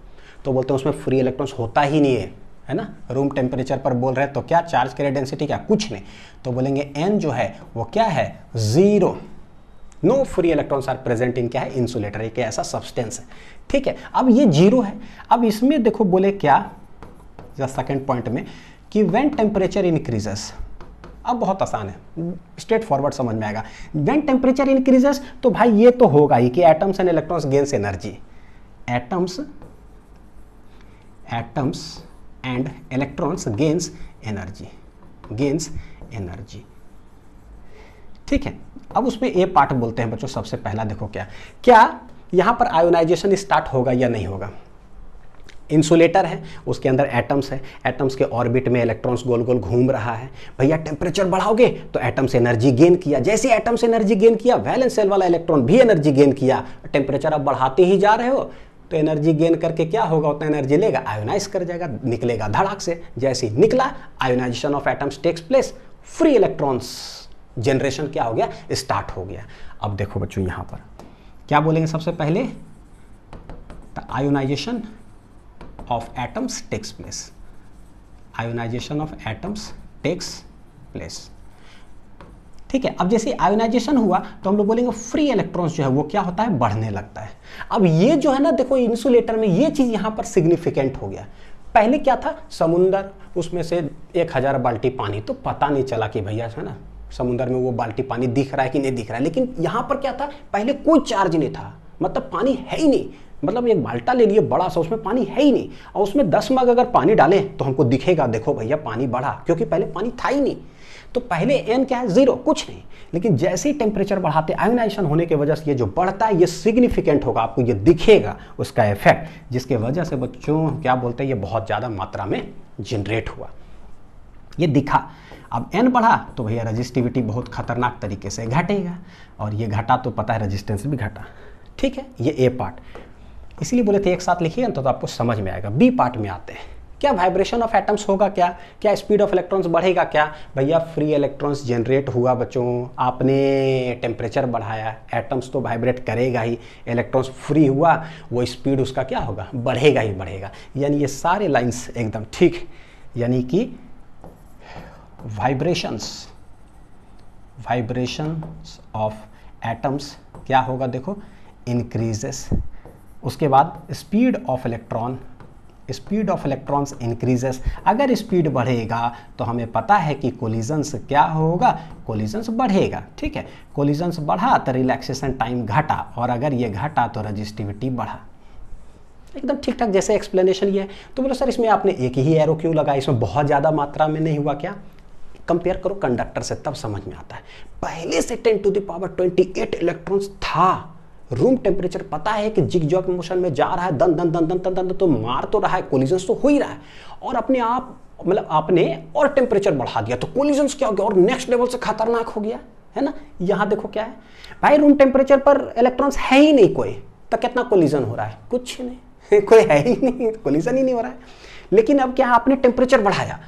तो बोलते हैं उसमें फ्री इलेक्ट्रॉन्स होता ही नहीं है ना। रूम टेम्परेचर पर बोल रहे हैं तो क्या चार्ज कैरियर डेंसिटी, क्या कुछ नहीं, तो बोलेंगे n जो है वो क्या है, 0। No free electrons are present in क्या है, इंसुलेटर, एक ऐसा सब्सटेंस है, ठीक है। अब ये 0 है। अब इसमें देखो बोले क्या, सेकंड पॉइंट में कि व्हेन टेम्परेचर इंक्रीजेस, अब बहुत आसान है, स्ट्रेट फॉरवर्ड समझ में आएगा। व्हेन टेम्परेचर इंक्रीजेस तो भाई ये तो होगा ही कि atoms and electrons gains energy, atoms and electrons gains energy, ठीक है। अब उसमें ए पार्ट बोलते हैं बच्चों। सबसे पहला देखो क्या यहां पर आयोनाइजेशन स्टार्ट होगा या नहीं होगा। इंसुलेटर है, उसके अंदर एटम्स है, एटम्स के ऑर्बिट में इलेक्ट्रॉन्स गोल गोल घूम रहा है। भैया टेम्परेचर बढ़ाओगे तो एटम्स एनर्जी गेन किया, जैसे एटम्स एनर्जी गेन किया वैलेंस शेल वाला इलेक्ट्रॉन भी एनर्जी गेन किया। टेम्परेचर अब बढ़ाते ही जा रहे हो तो एनर्जी गेन करके क्या होगा, उतना एनर्जी लेगा, आयोनाइज कर जाएगा, निकलेगा धड़ाक से। जैसे ही निकला, ionization of atoms takes place, free electrons generation क्या हो गया, स्टार्ट हो गया। अब देखो बच्चों यहां पर क्या बोलेंगे, सबसे पहले the ionization of atoms takes place, ionization of atoms takes place, ठीक है। अब जैसे आयोनाइजेशन हुआ तो हम लोग बोलेंगे फ्री इलेक्ट्रॉन्स जो है वो क्या होता है, बढ़ने लगता है। अब ये जो है ना देखो इंसुलेटर में ये चीज यहां पर सिग्निफिकेंट हो गया। पहले क्या था, समुंदर, उसमें से 1000 बाल्टी पानी, तो पता नहीं चला कि भैया है ना समुंदर में वो बाल्टी पानी दिख रहा है कि नहीं दिख रहा है। लेकिन यहां पर क्या था, पहले कोई चार्ज नहीं था, मतलब पानी है ही नहीं, मतलब एक बाल्टा ले लिए बड़ा सा, उसमें पानी है ही नहीं, और उसमें 10 मग अगर पानी डालें तो हमको दिखेगा, देखो भैया पानी बढ़ा, क्योंकि पहले पानी था ही नहीं। तो पहले n क्या है, 0, कुछ नहीं। लेकिन जैसे ही टेम्परेचर बढ़ाते, आयोनाइजेशन होने की वजह से ये जो बढ़ता है ये सिग्निफिकेंट होगा, आपको ये दिखेगा उसका इफेक्ट, जिसके वजह से बच्चों क्या बोलते हैं, ये बहुत ज़्यादा मात्रा में जनरेट हुआ, ये दिखा। अब n बढ़ा तो भैया रजिस्टिविटी बहुत खतरनाक तरीके से घटेगा, और ये घटा तो पता है रेजिस्टेंस भी घटा, ठीक है। ये ए पार्ट इसलिए बोले थे एक साथ लिखिए तो आपको समझ में आएगा। बी पार्ट में आते हैं, क्या वाइब्रेशन ऑफ एटम्स होगा, क्या स्पीड ऑफ इलेक्ट्रॉन्स बढ़ेगा, क्या भैया फ्री इलेक्ट्रॉन्स जनरेट हुआ बच्चों, आपने टेम्परेचर बढ़ाया, एटम्स तो वाइब्रेट करेगा ही, इलेक्ट्रॉन्स फ्री हुआ, वो स्पीड उसका क्या होगा, बढ़ेगा ही बढ़ेगा। यानी ये सारे लाइंस एकदम ठीक, यानी कि वाइब्रेशंस ऑफ एटम्स क्या होगा, देखो इंक्रीजेस। उसके बाद स्पीड ऑफ इलेक्ट्रॉन्स इंक्रीजेस। अगर स्पीड बढ़ेगा तो हमें पता है कि कोलिजन्स क्या होगा, कोलिजन्स बढ़ेगा, ठीक है। कोलिजन्स बढ़ा तो रिलैक्सेशन टाइम घटा, और अगर ये घटा तो रजिस्टिविटी बढ़ा। एकदम ठीक ठाक जैसे एक्सप्लेनेशन ये है। तो बोलो सर इसमें आपने एक ही एरो क्यों लगाया, इसमें बहुत ज़्यादा मात्रा में नहीं हुआ क्या, कंपेयर करो कंडक्टर से तब समझ में आता है। पहले से 10⁻28 इलेक्ट्रॉन्स था, रूम टेम्परेचर पता है कि जिग-जैग मोशन में जा रहा है, दन दन दन दन दन दन तो मार तो रहा है, कोलिजन्स तो हो ही रहा है, और अपने आप मतलब आपने और टेम्परेचर बढ़ा दिया तो कोलिजन्स क्या हो गया, और नेक्स्ट लेवल से खतरनाक हो गया, है ना। यहाँ देखो क्या है भाई, रूम टेम्परेचर पर इलेक्ट्रॉन्स है ही नहीं कोई, तो कितना कोलिजन हो रहा है, कुछ नहीं कोई है ही नहीं, कोलिजन ही नहीं हो रहा है। लेकिन अब क्या आपने टेम्परेचर बढ़ाया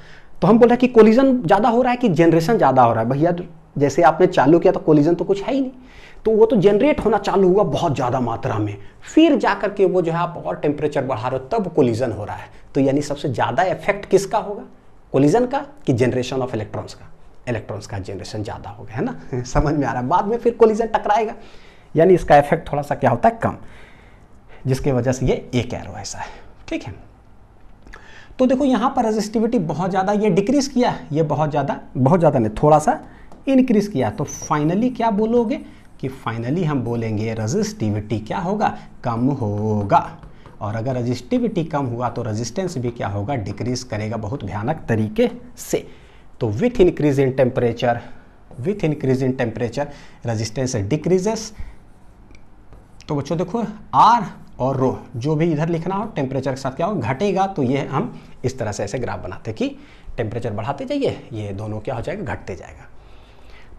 तो हम बोल रहे हैं कि कोलिजन ज़्यादा हो रहा है कि जनरेशन ज़्यादा हो रहा है। भैया जैसे आपने चालू किया तो कोलिजन तो कुछ है ही नहीं, तो वो तो जनरेट होना चालू हुआ बहुत ज़्यादा मात्रा में, फिर जाकर के वो जो है आप और टेम्परेचर बढ़ा रहे हो तब कोलिजन हो रहा है। तो यानी सबसे ज़्यादा इफेक्ट किसका होगा, कोलिजन का कि जनरेशन ऑफ इलेक्ट्रॉन्स का, इलेक्ट्रॉन्स का जनरेशन ज़्यादा हो गया, है ना। समझ में आ रहा है, बाद में फिर कोलिजन टकराएगा, यानी इसका इफेक्ट थोड़ा सा क्या होता है, कम, जिसकी वजह से ये एक एरो ऐसा है, ठीक है। तो देखो यहाँ पर रेजिस्टिविटी बहुत ज़्यादा ये डिक्रीज किया, ये बहुत ज़्यादा नहीं, थोड़ा सा इंक्रीज किया। तो फाइनली क्या बोलोगे कि फाइनली हम बोलेंगे रेजिस्टिविटी क्या होगा, कम होगा। और अगर रेजिस्टिविटी कम हुआ तो रेजिस्टेंस भी क्या होगा, डिक्रीज करेगा बहुत भयानक तरीके से। तो with increase in temperature resistance decreases तो बच्चों देखो आर और रो जो भी इधर लिखना हो टेम्परेचर के साथ क्या हो घटेगा, तो ये हम इस तरह से ऐसे ग्राफ बनाते कि टेम्परेचर बढ़ाते जाइए, ये दोनों क्या हो जाएगा घटते जाएगा।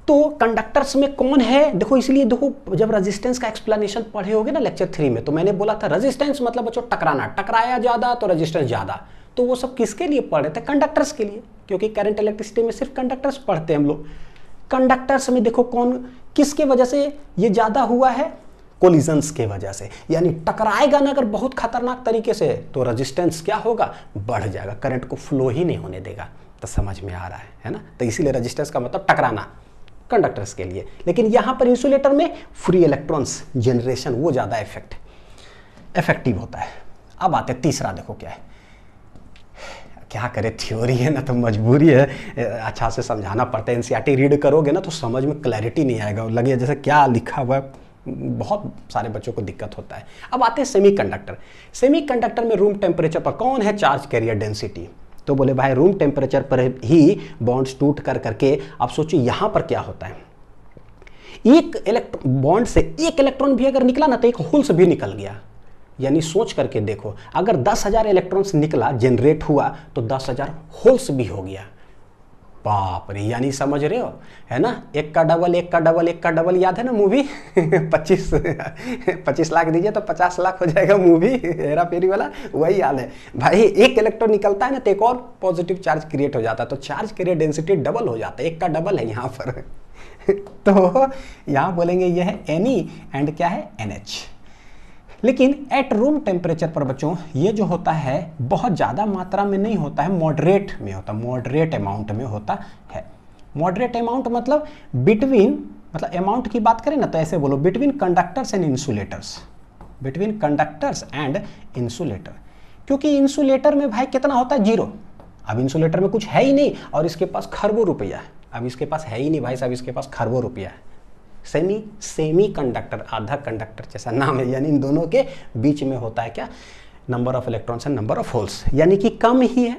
तो कंडक्टर्स में कौन है, देखो इसलिए देखो जब रेजिस्टेंस का एक्सप्लेनेशन पढ़े होगे ना लेक्चर 3 में, तो मैंने बोला था रेजिस्टेंस मतलब बच्चों टकराना, टकराया ज्यादा तो रेजिस्टेंस ज्यादा। तो वो सब किसके लिए पढ़ रहे थे, कंडक्टर्स के लिए, क्योंकि करंट इलेक्ट्रिसिटी में सिर्फ कंडक्टर्स पढ़ते हैं हम लोग। कंडक्टर्स में देखो कौन किसके वजह से ये ज्यादा हुआ है, कोलिजन्स के वजह से, यानी टकराएगा ना अगर बहुत खतरनाक तरीके से तो रेजिस्टेंस क्या होगा बढ़ जाएगा, करंट को फ्लो ही नहीं होने देगा। तो समझ में आ रहा है ना। तो इसीलिए रेजिस्टेंस का मतलब टकराना कंडक्टर्स के लिए। लेकिन यहां पर इंसुलेटर में फ्री इलेक्ट्रॉन्स जनरेशन वो ज्यादा इफेक्टिव होता है। अब आते तीसरा, देखो क्या है, क्या करे थ्योरी है ना तो मजबूरी है, अच्छा से समझाना पड़ता है। एनसीईआरटी रीड करोगे ना तो समझ में क्लैरिटी नहीं आएगा, लगे जैसे क्या लिखा हुआ है, बहुत सारे बच्चों को दिक्कत होता है। अब आते हैं सेमीकंडक्टर। सेमीकंडक्टर में रूम टेम्परेचर पर कौन है चार्ज कैरियर डेंसिटी। तो बोले भाई रूम टेम्परेचर पर ही बॉन्ड्स टूट कर करके, आप सोचिए यहां पर क्या होता है, एक बॉन्ड से एक इलेक्ट्रॉन भी अगर निकला ना तो एक होल्स भी निकल गया। यानी सोच करके देखो, अगर 10,000 इलेक्ट्रॉन्स निकला जनरेट हुआ तो 10,000 होल्स भी हो गया। बाप रे, यानी समझ रहे हो है ना, एक का डबल एक का डबल एक का डबल, याद है ना मूवी 25 लाख दीजिए तो 50 लाख हो जाएगा मूवी हेरा फेरी वाला, वही हाल है भाई। एक इलेक्ट्रॉन निकलता है ना तो एक और पॉजिटिव चार्ज क्रिएट हो जाता है, तो चार्ज कैरियर डेंसिटी डबल हो जाता है, एक का डबल है यहाँ पर तो यहाँ बोलेंगे यह है Ni एंड क्या है NH। लेकिन एट रूम टेम्परेचर पर बच्चों ये जो होता है बहुत ज़्यादा मात्रा में नहीं होता है, मॉडरेट में होता है, मॉडरेट अमाउंट में होता है। मॉडरेट अमाउंट मतलब बिटवीन, मतलब अमाउंट की बात करें ना तो ऐसे बोलो between conductors and insulators, between conductors and insulator. क्योंकि इंसुलेटर में भाई कितना होता है, जीरो। अब इंसुलेटर में कुछ है ही नहीं और इसके पास खरबों रुपया है। अब इसके पास है ही नहीं भाई साहब, इसके पास खरबों रुपया है। सेमी कंडक्टर, आधा कंडक्टर जैसा नाम है, यानी इन दोनों के बीच में होता है क्या, number of electrons and number of holes, यानी कि कम ही है।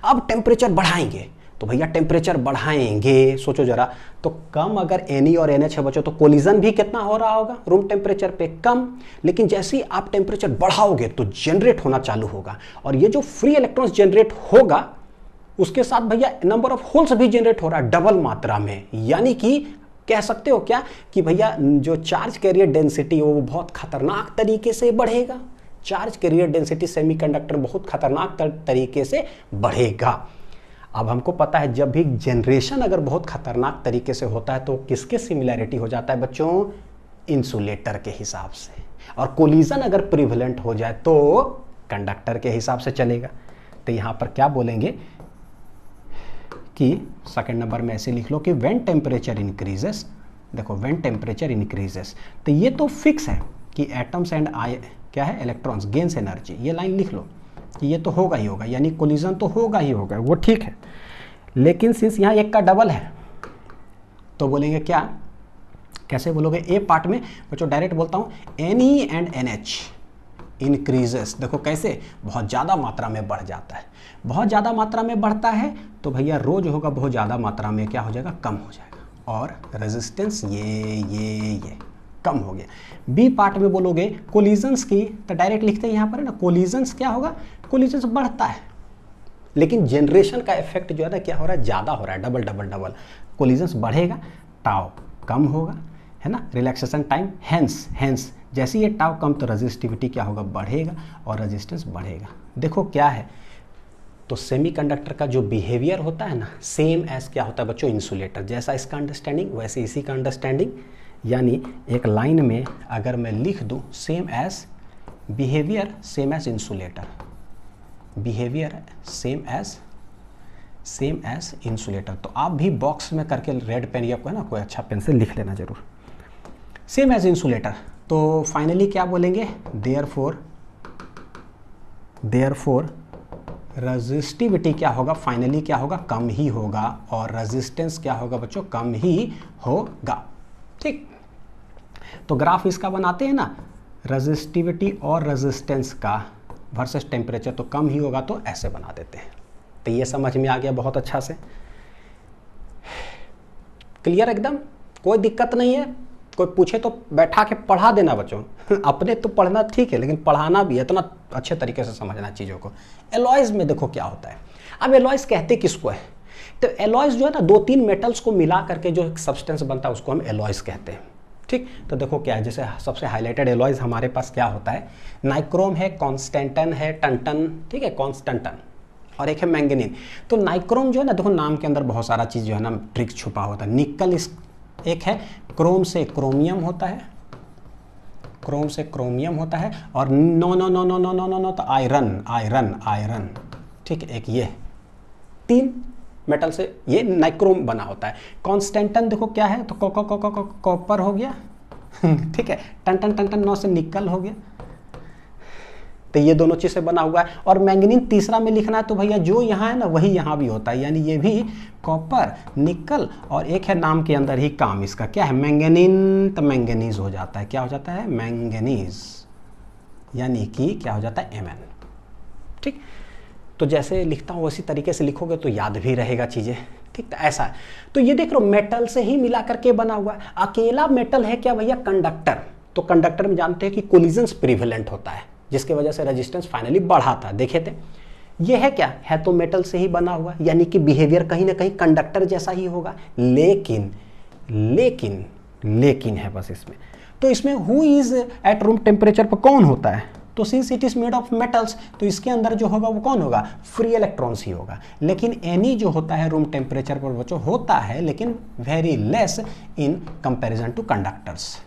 अब टेम्परेचर बढ़ाएंगे तो भैया टेम्परेचर बढ़ाएंगे, सोचो जरा, तो कम अगर Ni और NH है बच्चों तो कोलिजन भी कितना हो रहा होगा रूम टेम्परेचर पे, कम। लेकिन जैसे ही आप टेम्परेचर बढ़ाओगे तो जनरेट होना चालू होगा, और ये जो फ्री इलेक्ट्रॉन्स जनरेट होगा उसके साथ भैया नंबर ऑफ होल्स भी जनरेट हो रहा है डबल मात्रा में। यानी कि कह सकते हो क्या कि भैया जो चार्ज कैरियर डेंसिटी वो बहुत खतरनाक तरीके से बढ़ेगा। चार्ज कैरियर डेंसिटी सेमीकंडक्टर बहुत खतरनाक तरीके से बढ़ेगा। अब हमको पता है जब भी जनरेशन अगर बहुत खतरनाक तरीके से होता है तो किसके सिमिलैरिटी हो जाता है बच्चों, इंसुलेटर के हिसाब से। और कोलिजन अगर प्रिवेलेंट हो जाए तो कंडक्टर के हिसाब से चलेगा। तो यहाँ पर क्या बोलेंगे कि सेकंड नंबर में ऐसे लिख लो कि व्हेन टेम्परेचर इंक्रीजेस, देखो व्हेन टेम्परेचर इंक्रीजेस, तो ये तो फिक्स है कि एटम्स एंड क्या है इलेक्ट्रॉन्स गेन्स एनर्जी, ये लाइन लिख लो कि ये तो होगा ही होगा, यानी कोलिजन तो होगा ही होगा, वो ठीक है। लेकिन सिंस यहाँ एक का डबल है तो बोलेंगे क्या, कैसे बोलोगे, ए पार्ट में बच्चों डायरेक्ट बोलता हूँ Ni एंड NH इंक्रीजेस। देखो कैसे, बहुत ज़्यादा मात्रा में बढ़ जाता है। बहुत ज़्यादा मात्रा में बढ़ता है तो भैया रो जो होगा बहुत ज़्यादा मात्रा में क्या हो जाएगा, कम हो जाएगा, और रेजिस्टेंस ये कम हो गया। बी पार्ट में बोलोगे कोलिजन्स की, तो डायरेक्ट लिखते हैं यहाँ पर है ना, कोलिजन्स क्या होगा, कोलिजन्स बढ़ता है, लेकिन जनरेशन का इफेक्ट जो है ना क्या हो रहा है, ज़्यादा हो रहा है, डबल डबल डबल। कोलिजन्स बढ़ेगा, टाउ कम होगा, है ना, रिलैक्सेशन टाइम हेंस जैसे ये टाउ कम तो रेजिस्टिविटी क्या होगा, बढ़ेगा, और रेजिस्टेंस बढ़ेगा। देखो क्या है, तो सेमीकंडक्टर का जो बिहेवियर होता है ना सेम एज क्या होता है बच्चों, इंसुलेटर जैसा। इसका अंडरस्टैंडिंग वैसे इसी का अंडरस्टैंडिंग, यानी एक लाइन में अगर मैं लिख दूं same as behaviour same as insulator, behaviour same as insulator. तो आप भी बॉक्स में करके रेड पेन या कोई ना कोई अच्छा पेन से लिख लेना जरूर, सेम एज इंसुलेटर। तो फाइनली क्या बोलेंगे, देयरफॉर रेजिस्टिविटी क्या होगा, फाइनली क्या होगा, कम ही होगा, और रेजिस्टेंस क्या होगा बच्चों, कम ही होगा। ठीक, तो ग्राफ इसका बनाते हैं ना, रेजिस्टिविटी और रेजिस्टेंस का वर्सेस टेम्परेचर, तो कम ही होगा तो ऐसे बना देते हैं। तो ये समझ में आ गया बहुत अच्छा से, क्लियर एकदम, कोई दिक्कत नहीं है। कोई पूछे तो बैठा के पढ़ा देना बच्चों अपने तो पढ़ना ठीक है, लेकिन पढ़ाना भी है, इतना अच्छे तरीके से समझना चीज़ों को। एलॉयज़ में देखो क्या होता है। अब एलॉयज़ कहते किसको है, तो एलॉयज़ जो है ना 2-3 मेटल्स को मिला करके जो सब्सटेंस बनता है उसको हम एलॉयज़ कहते हैं। ठीक, तो देखो क्या है, जैसे सबसे हाईलाइटेड एलॉयज़ हमारे पास क्या होता है, नाइक्रोम है, कॉन्स्टेंटन है, टंटन, ठीक है, कॉन्स्टेंटन, और एक है मैंगनीज। तो नाइक्रोम जो है ना, देखो नाम के अंदर बहुत सारा चीज़ जो है ना ट्रिक छुपा होता है। निकल इस एक है, क्रोम से क्रोमियम होता है, क्रोम से क्रोमियम होता है, और no no no no no no no no तो आयरन आयरन आयरन, ठीक है, एक ये 3 मेटल से ये नाइक्रोम बना होता है। कॉन्स्टेंटन देखो क्या है, तो कॉपर हो गया ठीक है, टन टन टन टन 9 से निकल हो गया, तो ये दोनों चीज़ से बना हुआ है। और मैंगनीज तीसरा में लिखना है तो भैया जो यहाँ है ना वही यहाँ भी होता है, यानी ये भी कॉपर निकल, और एक है नाम के अंदर ही काम इसका क्या है, मैंगनीन, तो मैंगनीज हो जाता है, क्या हो जाता है, मैंगनीज, यानी कि क्या हो जाता है, Mn। ठीक, तो जैसे लिखता हूँ उसी तरीके से लिखोगे तो याद भी रहेगा चीज़ें। ठीक, तो ऐसा है। तो ये देख लो मेटल से ही मिला करके बना हुआ है। अकेला मेटल है क्या भैया, कंडक्टर। तो कंडक्टर में जानते हैं कि कोलिजन्स प्रिवेलेंट होता है, जिसके वजह से रेजिस्टेंस फाइनली बढ़ा था, देखे थे। ये है क्या, है तो मेटल से ही बना हुआ, यानी कि बिहेवियर कहीं ना कहीं कंडक्टर जैसा ही होगा, लेकिन लेकिन लेकिन है बस इसमें। तो इसमें who is at room temperature पर कौन होता है, तो since it is made of metals तो इसके अंदर जो होगा वो कौन होगा, फ्री इलेक्ट्रॉन्स ही होगा। लेकिन एनी जो होता है रूम टेम्परेचर पर बच्चों होता है, लेकिन very less in comparison two conductors,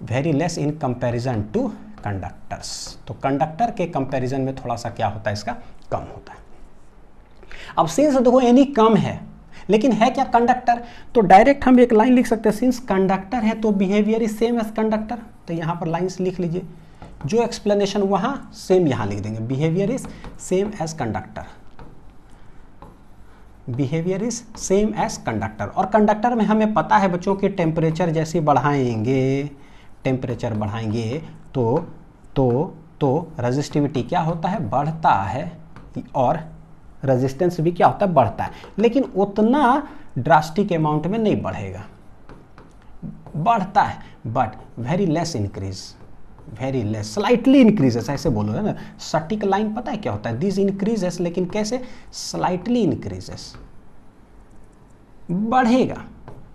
very less in comparison two conductors. तो कंडक्टर के कंपैरिजन में थोड़ा सा क्या होता है, इसका कम होता है। अब सिंस देखो एनी कम है, लेकिन है क्या कंडक्टर, तो डायरेक्ट हम एक लाइन लिख सकते हैं, सिंस कंडक्टर है तो behaviour is same as conductor. तो यहाँ पर लाइन्स लिख लीजिए, जो एक्सप्लेनेशन वहाँ सेम यहाँ लिख देंगे, behaviour is same as conductor, behaviour is same as conductor. और कंडक्टर में हमें पता है बच्चों कि टेम्परेचर जैसे बढ़ाएंगे, टेम्परेचर बढ़ाएंगे तो रेजिस्टिविटी क्या होता है, बढ़ता है, और रेजिस्टेंस भी क्या होता है, बढ़ता है। लेकिन उतना ड्रास्टिक अमाउंट में नहीं बढ़ेगा, बढ़ता है but very less increase, very less, slightly increases, ऐसे बोलो है ना। सटीक लाइन पता है क्या होता है, दिस इंक्रीजेस, लेकिन कैसे, स्लाइटली इंक्रीजेस, बढ़ेगा।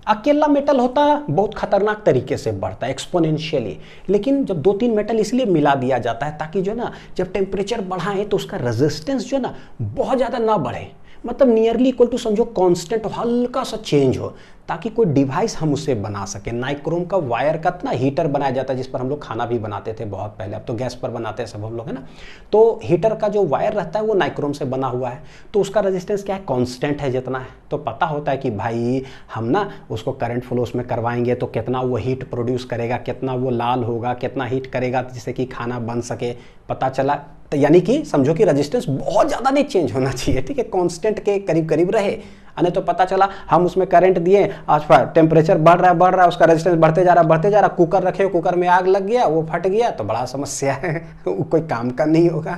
अकेला मेटल होता है बहुत खतरनाक तरीके से बढ़ता है, एक्सपोनेंशियली। लेकिन जब 2-3 मेटल इसलिए मिला दिया जाता है ताकि जो ना जब टेम्परेचर बढ़ाएं तो उसका रेजिस्टेंस जो ना बहुत ज़्यादा ना बढ़े, मतलब नियरली इक्वल टू समझो कांस्टेंट, हल्का सा चेंज हो, ताकि कोई डिवाइस हम उसे बना सके। नाइक्रोम का वायर का ना हीटर बनाया जाता है, जिस पर हम लोग खाना भी बनाते थे बहुत पहले, अब तो गैस पर बनाते हैं सब हम लोग, है ना। तो हीटर का जो वायर रहता है वो नाइक्रोम से बना हुआ है, तो उसका रेजिस्टेंस क्या है, कांस्टेंट है जितना है। तो पता होता है कि भाई हम ना उसको करंट फ्लो उसमें करवाएंगे तो कितना वो हीट प्रोड्यूस करेगा, कितना वो लाल होगा, कितना हीट करेगा जिससे कि खाना बन सके, पता चला। तो यानी कि समझो कि रेजिस्टेंस बहुत ज़्यादा नहीं चेंज होना चाहिए, ठीक है, कांस्टेंट के करीब करीब रहे। अने तो पता चला हम उसमें करंट दिए, आज टेम्परेचर बढ़ रहा है, उसका रेजिस्टेंस बढ़ते जा रहा, कुकर रखे, कुकर में आग लग गया, वो फट गया, तो बड़ा समस्या है कोई काम का नहीं होगा,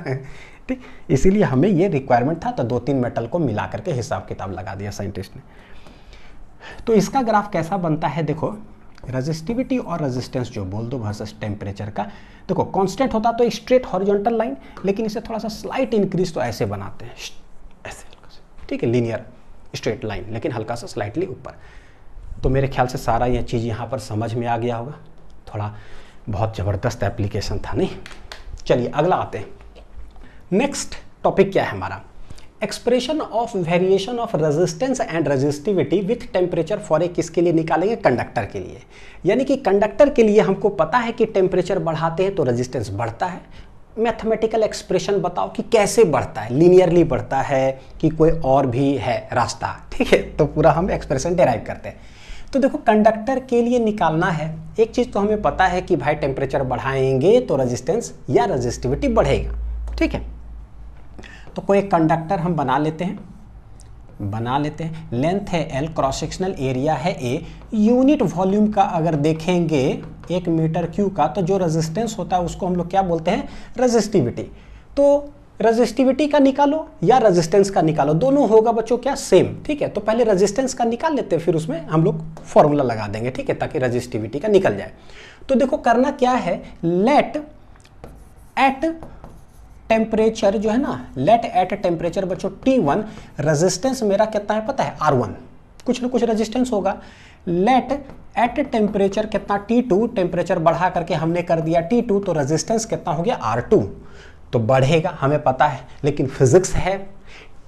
ठीक। इसीलिए हमें ये रिक्वायरमेंट था, तो 2-3 मेटल को मिला करके हिसाब किताब लगा दिया साइंटिस्ट ने। तो इसका ग्राफ कैसा बनता है, देखो रेजिस्टिविटी और रेजिस्टेंस जो बोल दो वर्सेस टेम्परेचर का। देखो कांस्टेंट होता तो स्ट्रेट हॉरिजॉन्टल लाइन, लेकिन इसे थोड़ा सा स्लाइट इंक्रीज तो ऐसे बनाते हैं, ऐसे हल्का सा, ठीक है, लीनियर स्ट्रेट लाइन, लेकिन हल्का सा स्लाइटली ऊपर। तो मेरे ख्याल से सारा यह चीज़ यहाँ पर समझ में आ गया होगा, थोड़ा बहुत ज़बरदस्त एप्लीकेशन था नहीं। चलिए अगला आते हैं। नेक्स्ट टॉपिक क्या है हमारा, expression of variation of resistance and resistivity with temperature for a किसके लिए निकालेंगे, कंडक्टर के लिए। यानी कि कंडक्टर के लिए हमको पता है कि टेम्परेचर बढ़ाते हैं तो रेजिस्टेंस बढ़ता है। मैथमेटिकल एक्सप्रेशन बताओ कि कैसे बढ़ता है, लीनियरली बढ़ता है कि कोई और भी है रास्ता, ठीक है। तो पूरा हम एक्सप्रेशन डिराइव करते हैं। तो देखो कंडक्टर के लिए निकालना है, एक चीज़ तो हमें पता है कि भाई टेम्परेचर बढ़ाएंगे तो रेजिस्टेंस या रेजिस्टिविटी बढ़ेगा, ठीक है। तो कोई एक कंडक्टर हम बना लेते हैं, लेंथ है L, क्रॉस सेक्शनल एरिया है A, यूनिट वॉल्यूम का अगर देखेंगे 1 मीटर क्यूब का, तो जो रेजिस्टेंस होता है उसको हम लोग क्या बोलते हैं, रेजिस्टिविटी। तो रेजिस्टिविटी का निकालो या रेजिस्टेंस का निकालो, दोनों होगा बच्चों क्या, सेम। ठीक है, तो पहले रेजिस्टेंस का निकाल लेते हैं, फिर उसमें हम लोग फॉर्मूला लगा देंगे, ठीक है, ताकि रेजिस्टिविटी का निकल जाए। तो देखो करना क्या है, लेट एट टेम्परेचर जो है ना, लेट एट टेम्परेचर बच्चों T1, रेजिस्टेंस मेरा कितना है पता है, R1, कुछ ना कुछ रेजिस्टेंस होगा। लेट एट टेम्परेचर कितना, T2, टेम्परेचर बढ़ा करके हमने कर दिया T2, तो रेजिस्टेंस कितना हो गया, R2, तो बढ़ेगा, हमें पता है, लेकिन फिजिक्स है।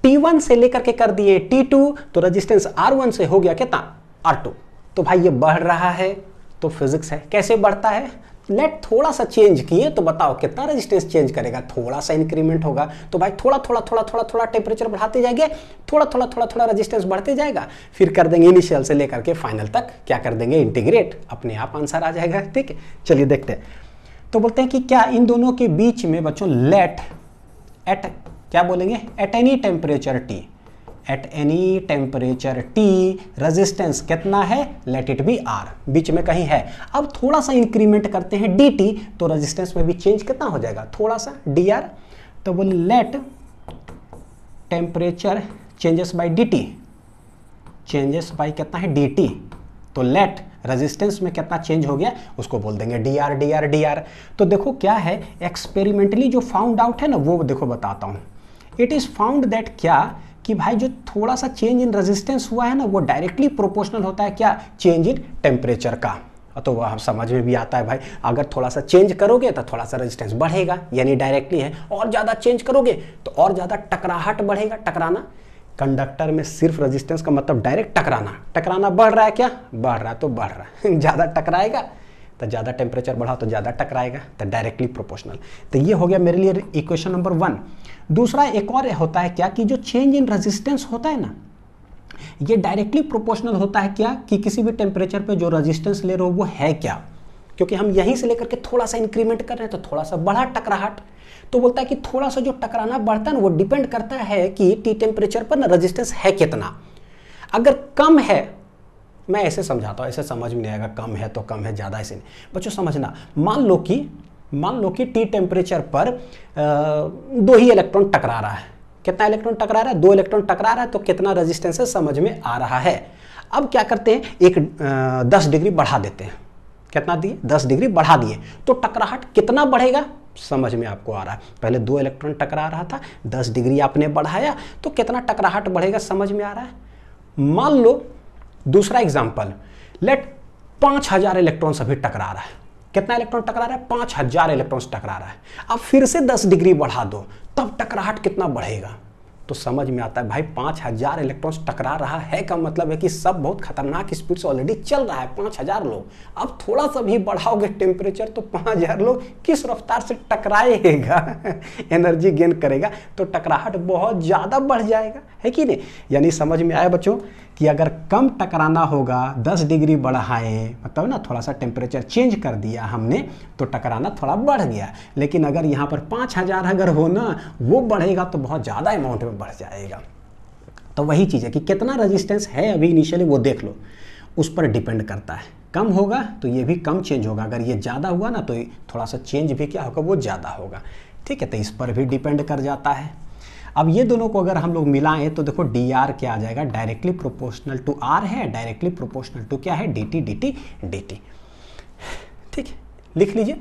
T1 से लेकर के कर दिए T2, तो रेजिस्टेंस R1 से हो गया कितना, R2, तो भाई ये बढ़ रहा है, तो फिजिक्स है। कैसे बढ़ता है, लेट थोड़ा सा चेंज किए तो बताओ कितना रेजिस्टेंस चेंज करेगा, थोड़ा सा इंक्रीमेंट होगा, तो भाई थोड़ा थोड़ा थोड़ा थोड़ा थोड़ा टेम्परेचर बढ़ाते जाएंगे, थोड़ा थोड़ा थोड़ा थोड़ा रेजिस्टेंस बढ़ते जाएगा, फिर कर देंगे इनिशियल से लेकर के फाइनल तक क्या कर देंगे, इंटीग्रेट, अपने आप आंसर आ जाएगा। ठीक है, चलिए देखते हैं। तो बोलते हैं कि क्या इन दोनों के बीच में बच्चों लेट एट, क्या बोलेंगे, at any temperature T, at any temperature T resistance कितना है, लेट इट बी R, बीच में कहीं है। अब थोड़ा सा इंक्रीमेंट करते हैं dt, तो रेजिस्टेंस में भी चेंज कितना हो जाएगा, थोड़ा सा dr, तो बोले let temperature changes by dt, changes by कितना है dt, तो लेट रेजिस्टेंस में कितना चेंज हो गया उसको बोल देंगे dr dr dr। तो देखो क्या है, एक्सपेरिमेंटली जो फाउंड आउट है ना, वो देखो बताता हूं। इट इज फाउंड दैट क्या, कि भाई जो थोड़ा सा चेंज इन रेजिस्टेंस हुआ है ना, वो डायरेक्टली प्रोपोर्शनल होता है क्या, चेंज इन टेम्परेचर का। तो वह हम समझ में भी आता है भाई, अगर थोड़ा सा चेंज करोगे तो थोड़ा सा रेजिस्टेंस बढ़ेगा, यानी डायरेक्टली है, और ज़्यादा चेंज करोगे तो और ज़्यादा टकराहट बढ़ेगा, टकराना। कंडक्टर में सिर्फ रेजिस्टेंस का मतलब डायरेक्ट टकराना, टकराना बढ़ रहा है क्या, बढ़ रहा है तो बढ़ रहा है ज़्यादा टकराएगा तो ज़्यादा टेम्परेचर बढ़ा तो ज़्यादा टकराएगा, तो डायरेक्टली प्रोपोर्शनल। तो ये हो गया मेरे लिए इक्वेशन नंबर 1। दूसरा एक और होता है क्या, कि जो चेंज इन रेजिस्टेंस होता है ना, ये डायरेक्टली प्रोपोर्शनल होता है क्या, कि किसी भी टेम्परेचर पे जो रेजिस्टेंस ले रहे हो वो है क्या, क्योंकि हम यहीं से लेकर के थोड़ा सा इंक्रीमेंट कर रहे हैं तो थोड़ा सा बढ़ा टकराहट। तो बोलता है कि थोड़ा सा जो टकराना बढ़ता है ना, वो डिपेंड करता है कि T टेम्परेचर पर ना रेजिस्टेंस है कितना। अगर कम है, मैं ऐसे समझाता हूँ, ऐसे समझ में नहीं आएगा, कम है तो कम है, ज़्यादा ऐसे नहीं बच्चों, समझना। मान लो कि T टेम्परेचर पर 2 ही इलेक्ट्रॉन टकरा रहा है, कितना इलेक्ट्रॉन टकरा रहा है, 2 इलेक्ट्रॉन टकरा रहा है, तो कितना रेजिस्टेंस है समझ में आ रहा है। अब क्या करते हैं, एक 10 डिग्री बढ़ा देते हैं, कितना दिए, 10 डिग्री बढ़ा दिए, तो टकराहट कितना बढ़ेगा समझ में आपको आ रहा है। पहले 2 इलेक्ट्रॉन टकरा रहा था, 10 डिग्री आपने बढ़ाया तो कितना टकराहट बढ़ेगा समझ में आ रहा है। मान लो दूसरा एग्जांपल, लेट 5000 इलेक्ट्रॉन्स अभी टकरा रहा है, कितना इलेक्ट्रॉन टकरा रहा है, 5000 इलेक्ट्रॉन्स टकरा रहा है। अब फिर से 10 डिग्री बढ़ा दो, तब टकराहट कितना बढ़ेगा, तो समझ में आता है भाई 5000 इलेक्ट्रॉन्स टकरा रहा है का मतलब है कि सब बहुत खतरनाक स्पीड से ऑलरेडी चल रहा है, 5000 लोग। अब थोड़ा सा भी बढ़ाओगे टेम्परेचर तो 5000 लोग किस रफ्तार से टकराएगा एनर्जी गेन करेगा, तो टकराहट बहुत ज़्यादा बढ़ जाएगा, है कि नहीं। यानी समझ में आया बच्चों कि अगर कम टकराना होगा, 10 डिग्री बढ़ाए, मतलब ना थोड़ा सा टेम्परेचर चेंज कर दिया हमने, तो टकराना थोड़ा बढ़ गया। लेकिन अगर यहाँ पर 5000 अगर हो ना, वो बढ़ेगा तो बहुत ज़्यादा अमाउंट में बढ़ जाएगा। तो वही चीज़ है कि कितना रेजिस्टेंस है अभी इनिशियली वो देख लो, उस पर डिपेंड करता है। कम होगा तो ये भी कम चेंज होगा, अगर ये ज़्यादा हुआ ना तो थोड़ा सा चेंज भी क्या होगा, वो ज़्यादा होगा। ठीक है, तो इस पर भी डिपेंड कर जाता है। अब ये दोनों को अगर हम लोग मिलाएं तो देखो dr क्या आ जाएगा, डायरेक्टली प्रोपोर्शनल टू r है, डायरेक्टली प्रोपोर्शनल टू क्या है, dt dt dt। ठीक है, लिख लीजिए,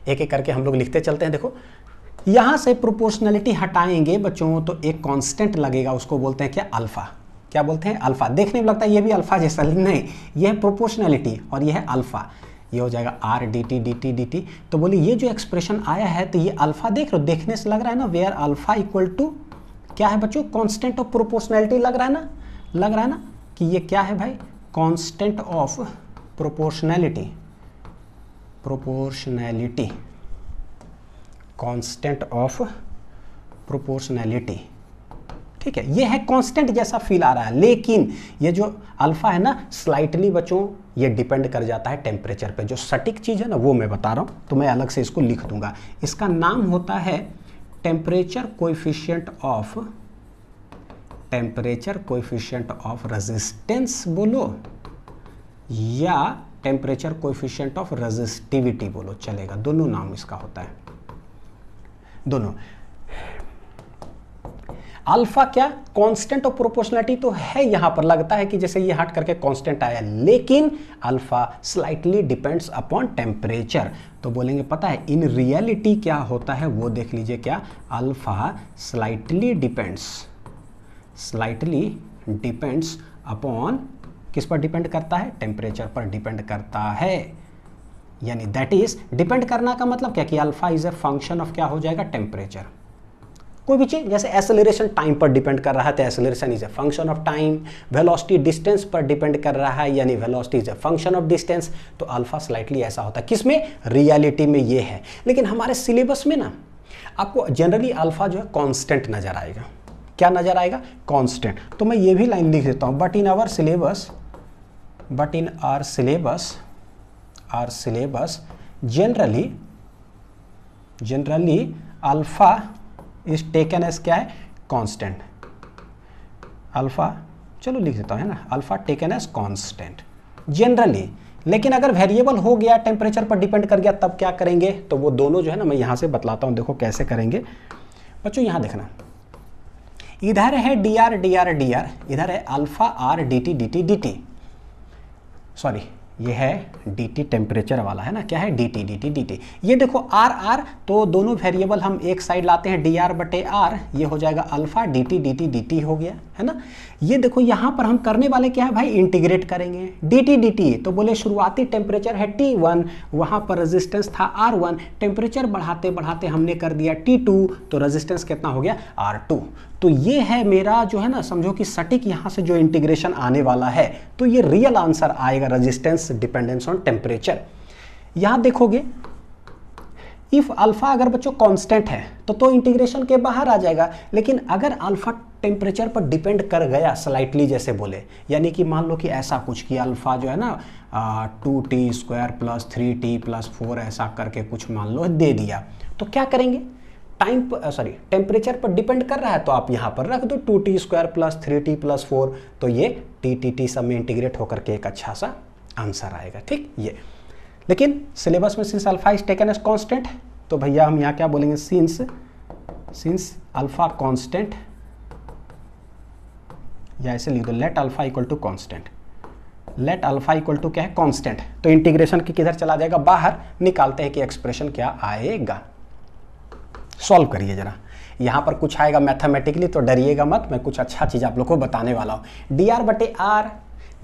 एक एक करके हम लोग लिखते चलते हैं। देखो यहां से प्रोपोर्शनलिटी हटाएंगे बच्चों तो एक कांस्टेंट लगेगा, उसको बोलते हैं क्या, अल्फा। क्या बोलते हैं, अल्फा। देखने में लगता है ये भी अल्फा जैसा, नहीं, ये है प्रोपोर्शनलिटी और ये है अल्फा। ये हो जाएगा r dt dt dt। तो बोलिए ये जो एक्सप्रेशन आया है तो ये अल्फा देख लो, देखने से लग रहा है ना, वेयर अल्फा इक्वल टू क्या है बच्चों, कांस्टेंट ऑफ प्रोपोर्शनैलिटी। लग रहा है ना कि ये क्या है भाई, constant of proportionality, constant of proportionality. ठीक है, ये है कांस्टेंट जैसा फील आ रहा है, लेकिन ये जो अल्फा है ना, स्लाइटली बच्चों ये डिपेंड कर जाता है टेम्परेचर पे। जो सटीक चीज़ है ना वो मैं बता रहा हूँ, तो मैं अलग से इसको लिख दूंगा। इसका नाम होता है टेम्परेचर कोएफिशिएंट ऑफ रेजिस्टेंस बोलो, या टेम्परेचर कोएफिशिएंट ऑफ रेजिस्टिविटी बोलो, चलेगा, दोनों नाम इसका होता है। दोनों। अल्फा क्या कांस्टेंट ऑफ प्रोपोर्शनलिटी तो है, यहां पर लगता है कि जैसे ये हट करके कांस्टेंट आया, लेकिन alpha slightly depends upon temperature. तो बोलेंगे पता है इन रियलिटी क्या होता है, वो देख लीजिए। क्या? अल्फा स्लाइटली डिपेंड्स अपॉन, किस पर डिपेंड करता है? टेम्परेचर पर डिपेंड करता है। यानी दैट इज, डिपेंड करना का मतलब क्या कि alpha is a function of क्या हो जाएगा? टेम्परेचर। कोई भी चीज, जैसे एक्सेलरेशन टाइम पर डिपेंड कर रहा है तो acceleration is a function of time. Velocity distance पर डिपेंड कर रहा है, यानी velocity is a function of distance. तो अल्फा स्लाइटली ऐसा होता है, किसमें? रियलिटी में ये है। लेकिन हमारे सिलेबस में ना आपको जनरली अल्फा जो है कांस्टेंट नजर आएगा। क्या नजर आएगा? कांस्टेंट। तो मैं ये भी लाइन लिख देता हूं, but in our syllabus generally alpha is taken as क्या है? कांस्टेंट। अल्फा, चलो लिख देता हूं, है ना, alpha taken as constant generally. लेकिन अगर वेरिएबल हो गया, टेम्परेचर पर डिपेंड कर गया, तब क्या करेंगे? तो वो दोनों जो है ना, मैं यहां से बतलाता हूं, देखो कैसे करेंगे बच्चों। यहां देखना, इधर है dr, इधर है अल्फा आर dt, सॉरी ये है dt टेम्परेचर वाला, है ना, क्या है? dt। ये देखो r, तो दोनों वेरिएबल हम एक साइड लाते हैं, dr बटे r, ये हो जाएगा अल्फा dt हो गया, है ना। ये देखो यहाँ पर हम करने वाले क्या है भाई? इंटीग्रेट करेंगे dt। तो बोले शुरुआती टेम्परेचर है T1, वहाँ पर रेजिस्टेंस था R1, टेम्परेचर बढ़ाते बढ़ाते हमने कर दिया T2, तो रेजिस्टेंस कितना हो गया? R2। तो ये है मेरा जो है ना, समझो कि सटीक यहाँ से जो इंटीग्रेशन आने वाला है, तो ये रियल आंसर आएगा, रेजिस्टेंस डिपेंडेंस ऑन टेम्परेचर। यहाँ देखोगे इफ अल्फा अगर बच्चों कांस्टेंट है तो इंटीग्रेशन के बाहर आ जाएगा। लेकिन अगर अल्फा टेम्परेचर पर डिपेंड कर गया स्लाइटली, जैसे बोले, यानी कि मान लो कि ऐसा कुछ कि अल्फा जो है ना 2t² + 3t + 4 ऐसा करके कुछ मान लो दे दिया, तो क्या करेंगे? टेम्परेचर पर डिपेंड कर रहा है तो आप यहाँ पर रख दो 2t² + 3t + 4, तो ये टी सब में इंटीग्रेट होकर के एक अच्छा सा आंसर आएगा। ठीक, ये। लेकिन सिलेबस में since alpha is taken as constant, तो भैया हम यहाँ क्या बोलेंगे? सिंस अल्फा कांस्टेंट, या ऐसे लिख दो, let alpha equal to constant. Let alpha equal to क्या है? कांस्टेंट। तो इंटीग्रेशन की किधर चला जाएगा? बाहर। निकालते हैं कि एक्सप्रेशन क्या आएगा। सॉल्व करिए जरा। यहाँ पर कुछ आएगा मैथमेटिकली तो डरिएगा मत, मैं कुछ अच्छा चीज़ आप लोग को बताने वाला हूँ। dr बटे r,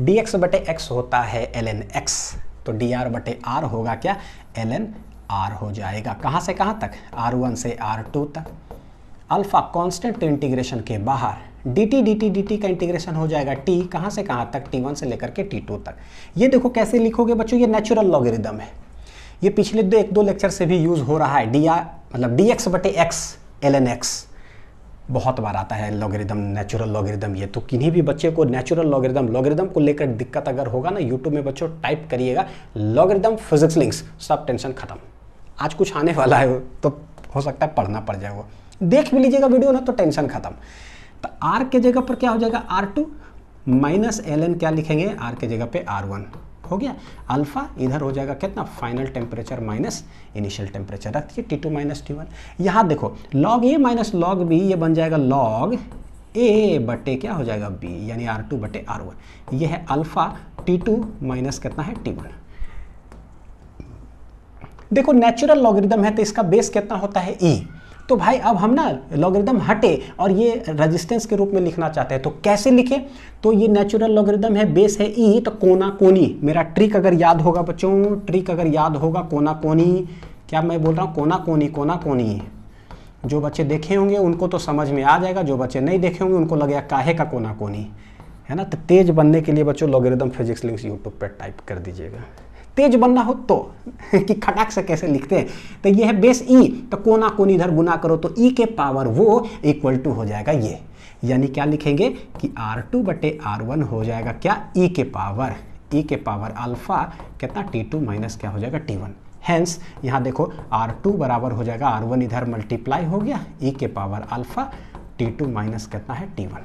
dx बटे x होता है ln x, तो dr बटे r होगा क्या? ln r हो जाएगा। कहाँ से कहाँ तक? r1 से r2 तक। अल्फा कांस्टेंट तो इंटीग्रेशन के बाहर, dt का इंटीग्रेशन हो जाएगा t, कहाँ से कहाँ तक? t1 से लेकर के t2 तक। ये देखो कैसे लिखोगे बच्चों, ये नेचुरल लॉगरिदम है। ये पिछले एक दो लेक्चर से भी यूज हो रहा है। dx बटे x ln x बहुत बार आता है लॉगरिदम, नेचुरल लॉगरिदम। ये तो किन्हीं भी बच्चे को नेचुरल लॉगरिदम को लेकर दिक्कत अगर होगा ना, यूट्यूब में बच्चों टाइप करिएगा लॉगरिदम फिजिक्स लिंक्स, सब टेंशन खत्म। आज कुछ आने वाला है तो हो सकता है पढ़ना पड़ जाए, वो देख भी लीजिएगा वीडियो ना, तो टेंशन खत्म। तो r के जगह पर क्या हो जाएगा? r2 माइनस ln क्या लिखेंगे? r के जगह पे r1 हो गया। अल्फा इधर हो जाएगा कितना? Final temperature minus initial temperature, रखिए T2 - T1। यहाँ देखो log a minus log b, ये बन जाएगा log a बटे क्या हो जाएगा? b, यानी R2 बटे R1। ये है अल्फा T2 माइनस कितना है? T1। देखो नेचुरल लॉगरिदम है तो इसका बेस कितना होता है? e। तो भाई अब हम ना लॉगरिदम हटे और ये रेजिस्टेंस के रूप में लिखना चाहते हैं, तो कैसे लिखें? तो ये नेचुरल लॉगरिदम है, बेस है ई, तो कोना कोनी। मेरा ट्रिक अगर याद होगा बच्चों, ट्रिक अगर याद होगा, कोना कोनी, क्या मैं बोल रहा हूँ? कोना कोनी। जो बच्चे देखे होंगे उनको तो समझ में आ जाएगा, जो बच्चे नहीं देखे होंगे उनको लगेगा काहे का कोना कोनी, है ना। तो तेज बनने के लिए बच्चों लॉगरिदम फिजिक्स लिंक्स यूट्यूब पर टाइप कर दीजिएगा, तेज बनना हो तो कि खटाक से कैसे लिखते हैं। तो ये है बेस ई, तो कोना कोनी इधर गुना करो तो ई के पावर वो इक्वल टू हो जाएगा ये, यानी क्या लिखेंगे कि R2 बटे R1 हो जाएगा क्या? ई के पावर अल्फा कितना? T2 माइनस क्या हो जाएगा? T1। हैंस यहाँ देखो R2 बराबर हो जाएगा R1 इधर मल्टीप्लाई हो गया, ई के पावर अल्फा T2 माइनस कितना है? T1।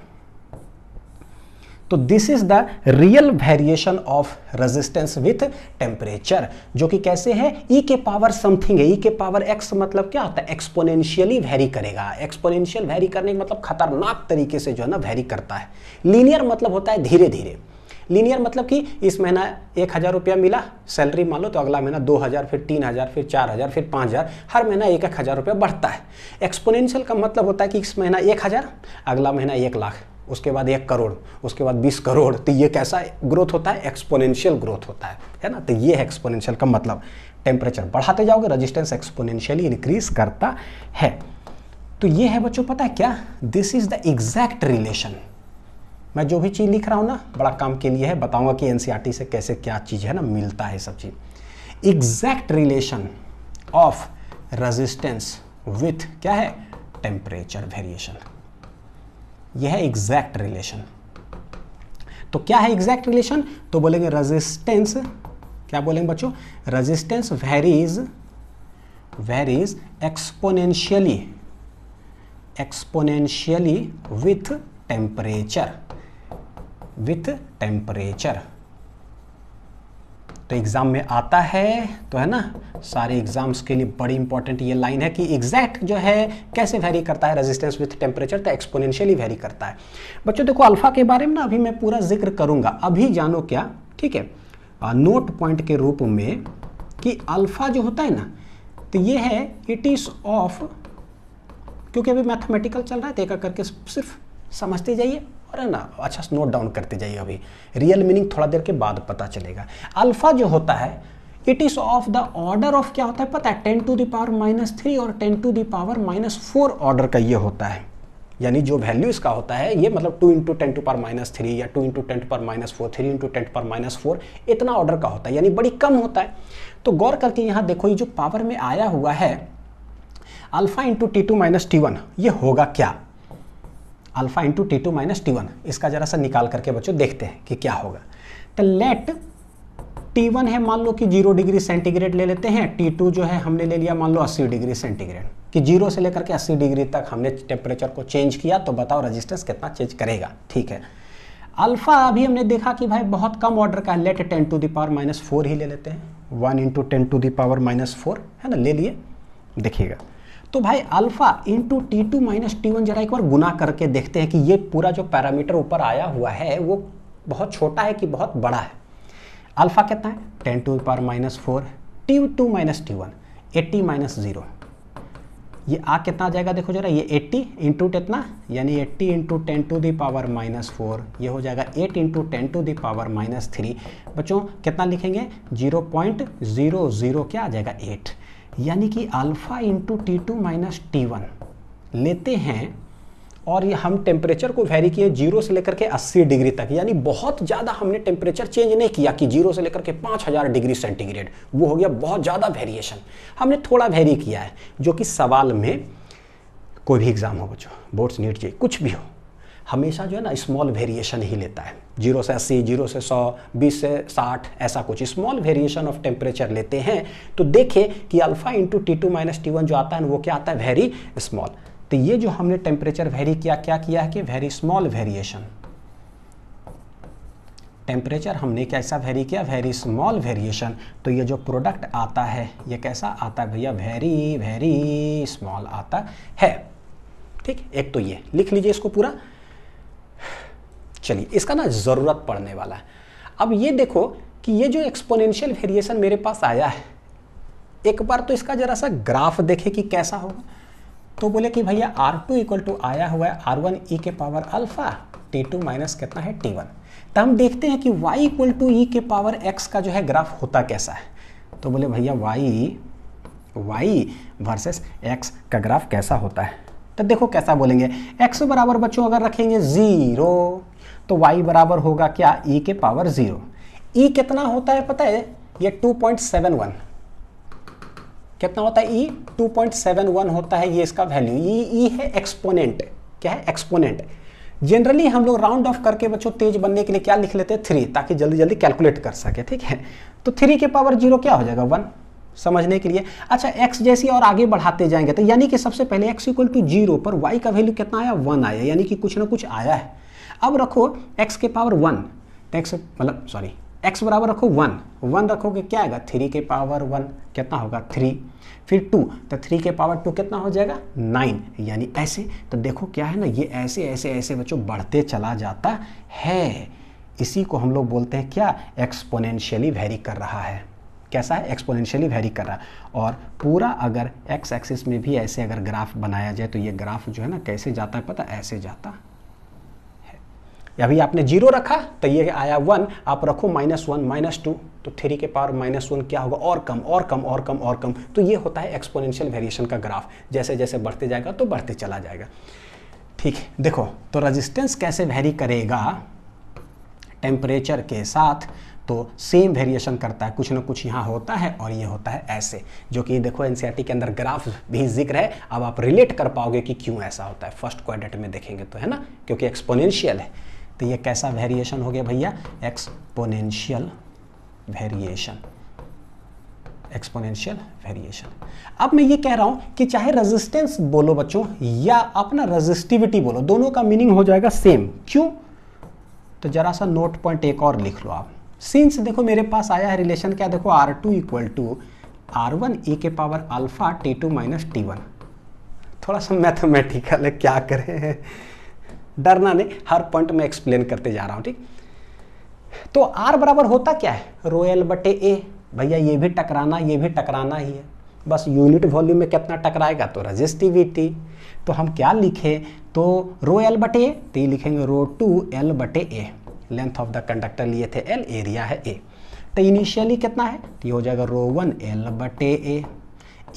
तो this is the real variation of resistance with temperature, जो कि कैसे है, ई के पावर समथिंग है। ई के पावर एक्स मतलब क्या होता है, एक्सपोनेंशियली वेरी करेगा। एक्सपोनेंशियल वेरी करने का मतलब खतरनाक तरीके से जो है ना वेरी करता है। लीनियर मतलब होता है धीरे धीरे। लीनियर मतलब कि इस महीना 1000 रुपया मिला सैलरी मान लो, तो अगला महीना 2000, फिर 3000, फिर 4000, फिर 5000, हर महीना 1000 रुपया बढ़ता है। एक्सपोनेंशियल का मतलब होता है कि इस महीना 1000, अगला महीना 1 लाख, उसके बाद 1 करोड़, उसके बाद 20 करोड़। तो ये कैसा ग्रोथ होता है, एक्सपोनेंशियल ग्रोथ होता है ना। तो ये है एक्सपोनेंशियल का मतलब। टेम्परेचर बढ़ाते जाओगे, रेजिस्टेंस एक्सपोनेंशियली इंक्रीज करता है। तो ये है बच्चों, पता है क्या, this is the exact relation. मैं जो भी चीज़ लिख रहा हूँ ना, बड़ा काम के लिए है, बताऊंगा कि एनसीईआरटी से कैसे क्या चीज़ है ना मिलता है सब चीज़। Exact relation of resistance with क्या है, टेम्परेचर वेरिएशन। यह है एग्जैक्ट रिलेशन। तो क्या है एग्जैक्ट रिलेशन, तो बोलेंगे रेजिस्टेंस, क्या बोलेंगे बच्चों, resistance varies exponentially with temperature. तो एग्जाम में आता है, तो है ना, सारे एग्जाम्स के लिए बड़ी इंपॉर्टेंट ये लाइन है कि एग्जैक्ट जो है कैसे वेरी करता है रेजिस्टेंस विथ टेम्परेचर, तो एक्सपोनेंशियली वेरी करता है। बच्चों देखो अल्फा के बारे में ना अभी मैं पूरा जिक्र करूंगा, अभी जानो क्या, ठीक है, नोट पॉइंट के रूप में कि अल्फा जो होता है ना, तो ये है इट इज ऑफ, क्योंकि अभी मैथमेटिकल चल रहा है तो एक करके सिर्फ समझते जाइए और है ना अच्छा नोट डाउन करते जाइए। अभी रियल मीनिंग थोड़ा देर के बाद पता चलेगा। अल्फा जो होता है it is of the order of, क्या होता है पता है, 10 टू द पावर -3 और 10 टू द पावर -4 ऑर्डर का ये होता है। यानी जो वैल्यू इसका होता है ये मतलब 2 × 10 टू पावर -3 या 2 × 10 टू पावर -4, 3 × 10 टू पावर -4, इतना ऑर्डर का होता है, यानी बड़ी कम होता है। तो गौर करके यहाँ देखो, ये जो पावर में आया हुआ है अल्फा × T2 - T1, ये होगा क्या, अल्फा × T2 - T1, इसका जरा सा निकाल करके बच्चों देखते हैं कि क्या होगा। तो लेट T1 है मान लो कि 0 डिग्री सेंटीग्रेड ले लेते हैं, T2 जो है हमने ले लिया मान लो 80 डिग्री सेंटीग्रेड, कि 0 से लेकर के 80 डिग्री तक हमने टेम्परेचर को चेंज किया, तो बताओ रेजिस्टेंस कितना चेंज करेगा। ठीक है, अल्फा अभी हमने देखा कि भाई बहुत कम ऑर्डर का है, लेट 10 टू द पावर -4 ही ले लेते हैं, 1 × 10 टू द पावर -4 है ना, ले लिए, देखिएगा। तो भाई अल्फा × T2 - T1 जरा एक बार गुना करके देखते हैं कि ये पूरा जो पैरामीटर ऊपर आया हुआ है वो बहुत छोटा है कि बहुत बड़ा है। अल्फा कितना है, 10 to the power -4, T2 - T1 80 - 0, ये आ कितना आ जाएगा देखो जरा, ये 80 × कितना, यानी 80 × 10 टू द पावर -4, ये हो जाएगा 8 × 10 टू द पावर -3। बच्चों कितना लिखेंगे, 0.00 क्या आ जाएगा, 8। यानी कि अल्फा × T2 - T1 लेते हैं और ये हम टेम्परेचर को वेरी किए 0 से लेकर के 80 डिग्री तक, यानी बहुत ज़्यादा हमने टेम्परेचर चेंज नहीं किया कि 0 से लेकर के 5000 डिग्री सेंटीग्रेड, वो हो गया बहुत ज़्यादा वेरिएशन। हमने थोड़ा वेरी किया है, जो कि सवाल में कोई भी एग्जाम हो बच्चों, बोर्ड्स नीट जे कुछ भी हो, हमेशा जो है ना स्मॉल वेरिएशन ही लेता है, 0 से 80, 0 से 100, 20 से 60, ऐसा कुछ स्मॉल वेरिएशन ऑफ टेम्परेचर लेते हैं। तो देखें कि अल्फा × T2 - T1 जो आता है वो क्या आता है, वेरी स्मॉल। तो ये जो हमने टेम्परेचर वेरी किया, क्या किया है कि वेरी स्मॉल वेरिएशन, टेम्परेचर हमने कैसा वेरी किया, वेरी स्मॉल वेरिएशन। तो ये जो प्रोडक्ट आता है ये कैसा आता है भैया, वेरी वेरी स्मॉल आता है। ठीक, एक तो ये लिख लीजिए इसको पूरा। चलिए इसका ना ज़रूरत पड़ने वाला है। अब ये देखो कि ये जो एक्सपोनेंशियल वेरिएशन मेरे पास आया है, एक बार तो इसका जरा सा ग्राफ देखे कि कैसा होगा। तो बोले कि भैया R2 = आया हुआ है R1 e के पावर अल्फा, T2 माइनस कितना है T1। तो हम देखते हैं कि y = e के पावर x का जो है ग्राफ होता कैसा है। तो बोले भैया y वर्सेस x का ग्राफ कैसा होता है। तो देखो कैसा बोलेंगे, x बराबर बच्चों अगर रखेंगे 0 तो y बराबर होगा क्या, e के पावर 0। e कितना होता है पता है, ये 2.71 कितना होता है, e 2.71 होता है, ये इसका वैल्यू। e है एक्सपोनेंट, क्या है एक्सपोनेंट। जनरली हम लोग राउंड ऑफ करके बच्चों तेज बनने के लिए क्या लिख लेते हैं 3, ताकि जल्दी जल्दी कैलकुलेट कर सके। ठीक है, तो 3 के पावर 0 क्या हो जाएगा 1, समझने के लिए। अच्छा x जैसी और आगे बढ़ाते जाएंगे तो यानी कि सबसे पहले x इक्वल टू 0 पर y का वैल्यू कितना आया 1 आया, यानी कि कुछ ना कुछ आया है। अब रखो x के पावर 1, x मतलब सॉरी x बराबर रखो 1 रखोगे क्या आएगा 3 के पावर 1 कितना होगा 3, फिर 2 तो 3 के पावर 2 कितना हो जाएगा 9, यानी ऐसे। तो देखो क्या है ना, ये ऐसे ऐसे ऐसे बच्चों बढ़ते चला जाता है। इसी को हम लोग बोलते हैं क्या, एक्सपोनेंशियली वेरी कर रहा है। कैसा है, एक्सपोनेंशियली वेरी कर रहा है। और पूरा अगर एक्स एक्सिस में भी ऐसे अगर ग्राफ बनाया जाए तो ये ग्राफ जो है ना कैसे जाता है पता, ऐसे जाता है। अभी आपने 0 रखा तो ये आया 1, आप रखो -1 -2 तो 3 के पावर -1 क्या होगा, और कम और कम और कम और कम। तो ये होता है एक्सपोनेंशियल वेरिएशन का ग्राफ, जैसे जैसे बढ़ते जाएगा तो बढ़ते चला जाएगा। ठीक है, देखो तो रेजिस्टेंस कैसे वेरी करेगा टेम्परेचर के साथ, तो सेम वेरिएशन करता है, कुछ ना कुछ यहाँ होता है और ये होता है ऐसे, जो कि देखो एनसीईआरटी के अंदर ग्राफ भी जिक्र है। अब आप रिलेट कर पाओगे कि क्यों ऐसा होता है, फर्स्ट क्वाड्रेंट में देखेंगे तो, है ना, क्योंकि एक्सपोनेंशियल है। तो ये कैसा वेरिएशन हो गया भैया, एक्सपोनेंशियल वेरिएशन, एक्सपोनेंशियल वेरिएशन। अब मैं ये कह रहा हूँ कि चाहे रेजिस्टेंस बोलो बच्चों या अपना रेजिस्टिविटी बोलो, दोनों का मीनिंग हो जाएगा सेम। क्यों, तो जरा सा नोट पॉइंट एक और लिख लो आप। सिंस देखो मेरे पास आया है रिलेशन क्या, देखो R2 equal to R1 e के power alpha T2 minus T1। थोड़ा सा मैथमेटिकल है, क्या करें, डरना नहीं, हर पॉइंट में एक्सप्लेन करते जा रहा हूँ, ठीक। तो R बराबर होता क्या है, रो एल बटे ए। भैया ये भी टकराना ही है, बस यूनिट वॉल्यूम में कितना टकराएगा तो रेजिस्टिविटी। तो हम क्या लिखे, तो रो एल बटे ए, तो ये लिखेंगे रो 2 एल बटे ए। लेंथ ऑफ द कंडक्टर लिए थे एल, एरिया है ए। तो इनिशियली कितना है, तो ये हो जाएगा रो 1 एल बटे ए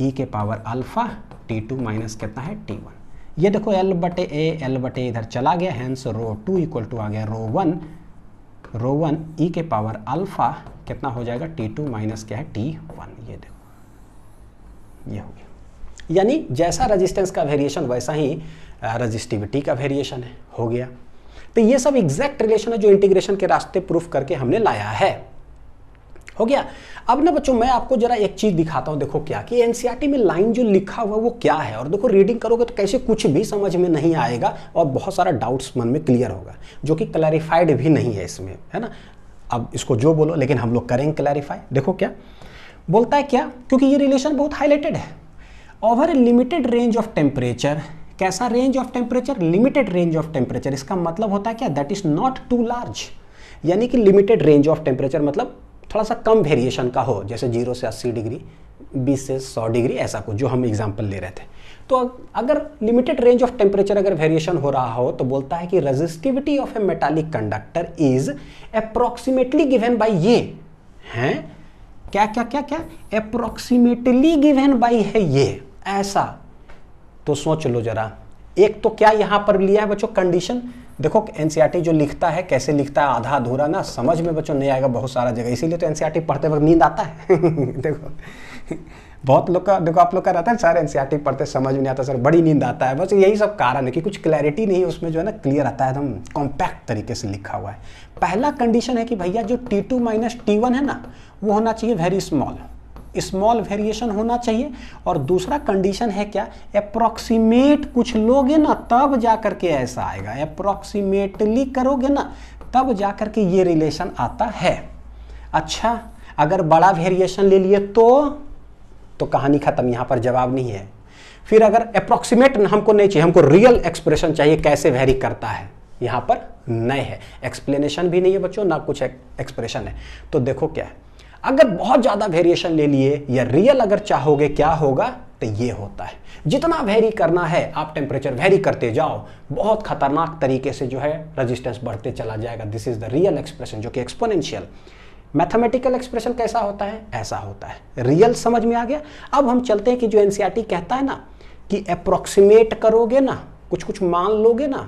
ई के पावर अल्फा T2 माइनस कितना है T1। ये देखो एल बटे इधर चला गया, हैंस रो 2 इक्वल टू आ गया रो 1 ई के पावर अल्फा कितना हो जाएगा T2 माइनस क्या है T1। ये देखो ये हो गया, यानी जैसा रेजिस्टेंस का वेरिएशन वैसा ही रेजिस्टिविटी का वेरिएशन है, हो गया। तो ये सब एग्जैक्ट रिलेशन है जो इंटीग्रेशन के रास्ते प्रूफ करके हमने लाया है, हो गया। अब ना बच्चों मैं आपको जरा एक चीज दिखाता हूं, देखो क्या कि एनसीईआरटी में लाइन जो लिखा हुआ वो क्या है, और देखो रीडिंग करोगे तो कैसे कुछ भी समझ में नहीं आएगा और बहुत सारा डाउट्स मन में क्लियर होगा, जो कि क्लैरिफाइड भी नहीं है इसमें, है ना। अब इसको जो बोलो, लेकिन हम लोग करेंगे क्लैरिफाई। देखो क्या बोलता है, क्या, क्योंकि ये रिलेशन बहुत हाईलाइटेड है। Over a limited range of temperature, कैसा range of temperature, limited range of temperature. इसका मतलब होता है क्या, that is not too large, यानी कि लिमिटेड रेंज ऑफ टेम्परेचर मतलब थोड़ा सा कम वेरिएशन का हो, जैसे 0 से 80 डिग्री, 20 से 100 डिग्री, ऐसा कुछ जो हम एग्जांपल ले रहे थे। तो अगर लिमिटेड रेंज ऑफ टेम्परेचर अगर वेरिएशन हो रहा हो तो बोलता है कि resistivity of A metallic conductor is approximately given by ये हैं, क्या क्या क्या क्या, अप्रोक्सीमेटली गिवन बाय है ये, ऐसा। तो सोच लो जरा, एक तो क्या यहां पर लिया है बच्चों कंडीशन। देखो एनसीईआरटी जो लिखता है कैसे लिखता है, आधा अधूरा ना, समझ में बच्चों नहीं आएगा बहुत सारा जगह, इसीलिए तो एनसीईआरटी पढ़ते वक्त नींद आता है देखो बहुत लोग का, देखो आप लोग का रहता है सर एनसीईआरटी पढ़ते समझ में नहीं आता सर, बड़ी नींद आता है, बस यही सब कारण है कि कुछ क्लैरिटी नहीं है उसमें, जो है ना क्लियर आता है, एकदम कॉम्पैक्ट तरीके से लिखा हुआ है। पहला कंडीशन है कि भैया जो T2 माइनस T1 है ना, वो होना चाहिए वेरी स्मॉल वेरिएशन होना चाहिए। और दूसरा कंडीशन है क्या, अप्रोक्सीमेट कुछ लोगे ना तब जा करके ऐसा आएगा, अप्रोक्सीमेटली करोगे ना तब जा करके ये रिलेशन आता है। अच्छा अगर बड़ा वेरिएशन ले लिए तो कहानी खत्म, यहां पर जवाब नहीं है। फिर अगर अप्रोक्सीमेट हमको नहीं चाहिए, हमको रियल एक्सप्रेशन चाहिए कैसे वेरी करता है, यहां पर नहीं है, एक्सप्लेनेशन भी नहीं है बच्चों, ना कुछ एक्सप्रेशन है। तो देखो क्या है, अगर बहुत ज्यादा वेरिएशन ले लिए या रियल अगर चाहोगे क्या होगा, तो ये होता है। जितना वेरी करना है आप टेम्परेचर वेरी करते जाओ, बहुत खतरनाक तरीके से जो है रेजिस्टेंस बढ़ते चला जाएगा। This is the real expression, जो कि एक्सपोनेंशियल। मैथमेटिकल एक्सप्रेशन कैसा होता है, ऐसा होता है। रियल समझ में आ गया। अब हम चलते हैं कि जो एनसीईआरटी कहता है ना कि अप्रोक्सीमेट करोगे ना, कुछ कुछ मान लोगे ना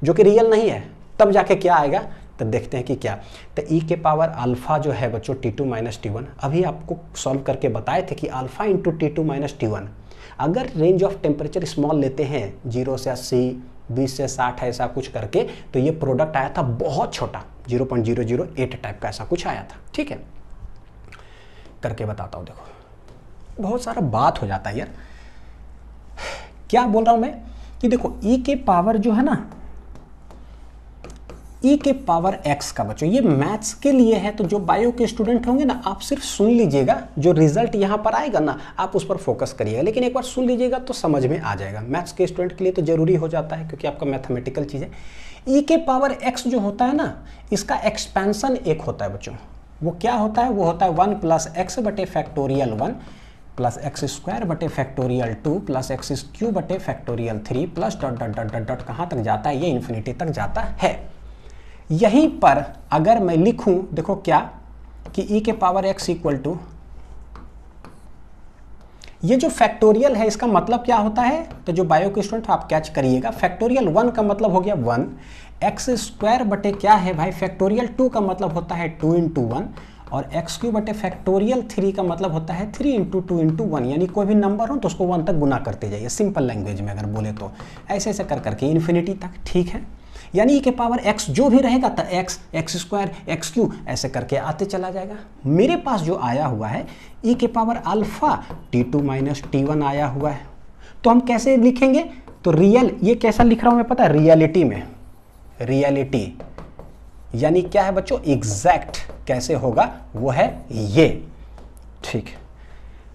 जो कि रियल नहीं है, तब जाके क्या आएगा, तो देखते हैं कि क्या। तो ई के पावर अल्फा जो है बच्चों T2 माइनस T1, अभी आपको सॉल्व करके बताए थे कि alpha into T2 minus T1, अगर रेंज ऑफ टेम्परेचर स्मॉल लेते हैं 0 से 80, 20 से 60 ऐसा कुछ करके, तो ये प्रोडक्ट आया था बहुत छोटा, 0.008 टाइप का ऐसा कुछ आया था। ठीक है, करके बताता हूँ। देखो बहुत सारा बात हो जाता है यार। क्या बोल रहा हूं मैं कि देखो e के पावर जो है ना, e के पावर x का बच्चों, ये मैथ्स के लिए है, तो जो बायो के स्टूडेंट होंगे ना, आप सिर्फ सुन लीजिएगा, जो रिजल्ट यहाँ पर आएगा ना आप उस पर फोकस करिएगा, लेकिन एक बार सुन लीजिएगा तो समझ में आ जाएगा। मैथ्स के स्टूडेंट के लिए तो जरूरी हो जाता है क्योंकि आपका मैथमेटिकल चीज़ है। e के पावर x जो होता है ना, इसका एक्सपेंशन एक होता है बच्चों। वो क्या होता है? वो होता है 1 प्लस एक्स बटे फैक्टोरियल 1 प्लस एक्स स्क्वायर बटे फैक्टोरियल 2 प्लस एक्स क्यूब बटे factorial 3 plus dot dot dot dot dot कहाँ तक जाता है? ये इन्फिनिटी तक जाता है। यहीं पर अगर मैं लिखूं, देखो क्या, कि e के पावर x इक्वल टू, ये जो फैक्टोरियल है इसका मतलब क्या होता है? तो जो बायो के स्टूडेंट आप कैच करिएगा, फैक्टोरियल 1 का मतलब हो गया 1, एक्स स्क्वायर बटे क्या है भाई? फैक्टोरियल 2 का मतलब होता है 2 इंटू 1, और एक्स क्यूब बटे फैक्टोरियल 3 का मतलब होता है 3 इंटू 2 इंटू 1, यानी कोई भी नंबर हो तो उसको 1 तक गुना करते जाइए, सिंपल लैंग्वेज में अगर बोले तो ऐसे ऐसे कर करके इन्फिनिटी तक। ठीक है, यानी e के पावर x जो भी रहेगा तो x, x square, x cube ऐसे करके आते चला जाएगा। मेरे पास जो आया हुआ है e के power alpha t2 minus t1 आया हुआ है, तो हम कैसे लिखेंगे? तो रियल, ये कैसा लिख रहा हूं मैं पता है? रियलिटी में, रियलिटी यानी क्या है बच्चों? एग्जैक्ट कैसे होगा वो है ये। ठीक,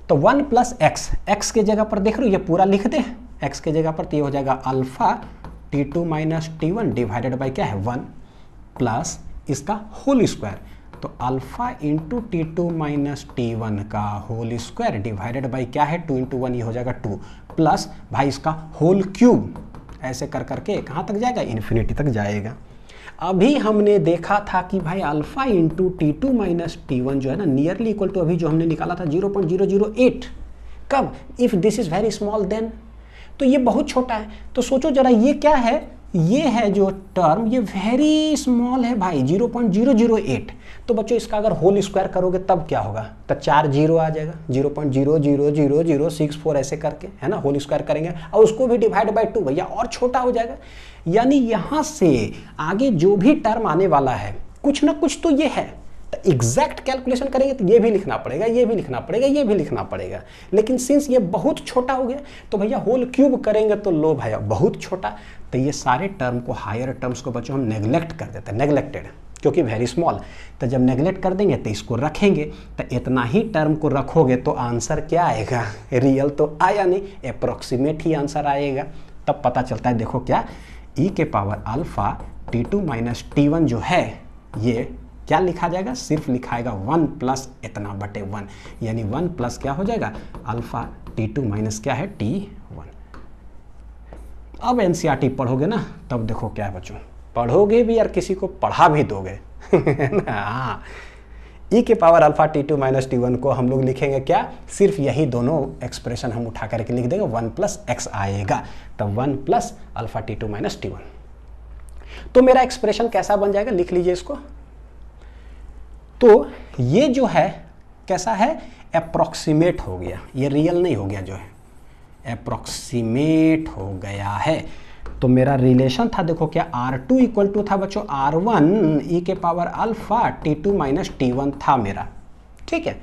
तो 1 प्लस एक्स, एक्स के जगह पर देख रहे हो, ये पूरा लिख दे x के जगह पर, तो ये हो जाएगा alpha t2 minus t1 divided by क्या है? 1 प्लस इसका होल स्क्वायर, तो alpha into t2 minus t1 का होल स्क्वायर डिवाइडेड बाई क्या है? 2 इंटू 1, ये हो जाएगा 2 प्लस भाई इसका होल क्यूब, ऐसे कर करके कहाँ तक जाएगा? इन्फिनिटी तक जाएगा। अभी हमने देखा था कि भाई alpha into t2 minus t1 जो है ना, नियरली इक्वल टू, अभी जो हमने निकाला था 0.008। कब? If this is very small then, तो ये बहुत छोटा है। तो सोचो जरा, ये क्या है? ये है जो टर्म, ये वेरी स्मॉल है भाई, 0.008। तो बच्चों इसका अगर होल स्क्वायर करोगे तब क्या होगा? तो 4 जीरो आ जाएगा, 0.0000064 ऐसे करके, है ना, होल स्क्वायर करेंगे और उसको भी डिवाइड बाय 2, भैया और छोटा हो जाएगा। यानी यहां से आगे जो भी टर्म आने वाला है कुछ ना कुछ तो ये है, तो एग्जैक्ट कैलकुलेशन करेंगे तो ये भी लिखना पड़ेगा, ये भी लिखना पड़ेगा, ये भी लिखना पड़ेगा। लेकिन सिंस ये बहुत छोटा हो गया तो भैया होल क्यूब करेंगे तो लो भैया बहुत छोटा, तो ये सारे टर्म को, हायर टर्म्स को बच्चों हम नेग्लेक्ट कर देते हैं, नेग्लेक्टेड, क्योंकि वेरी स्मॉल। तो जब नेग्लेक्ट कर देंगे तो इसको रखेंगे, तो इतना ही टर्म को रखोगे तो आंसर क्या आएगा? रियल तो आया नहीं, अप्रोक्सीमेट ही आंसर आएगा। तब पता चलता है, देखो क्या, e के power alpha t2 minus t1 जो है, ये क्या लिखा जाएगा? सिर्फ लिखाएगा 1 प्लस इतना बटे 1, यानी 1 प्लस क्या हो जाएगा? अल्फा t2 माइनस क्या है? t1। अब एनसीईआरटी पढ़ोगे ना, तब देखो क्या है बच्चों, पढ़ोगे भी यार, किसी को पढ़ा भी दोगे। हाँ, e के power alpha t2 minus t1 को हम लोग लिखेंगे क्या? सिर्फ यही दोनों एक्सप्रेशन हम उठा करके लिख देंगे, 1 प्लस एक्स आएगा, तब 1 plus alpha t2 minus t1। तो मेरा एक्सप्रेशन कैसा बन जाएगा? लिख लीजिए इसको। तो ये जो है कैसा है? अप्रोक्सीमेट हो गया, ये रियल नहीं हो गया, जो है अप्रोक्सीमेट हो गया है। तो मेरा रिलेशन था, देखो क्या, R2 इक्वल टू था बच्चों R1 e के power alpha t2 minus t1 था मेरा। ठीक है,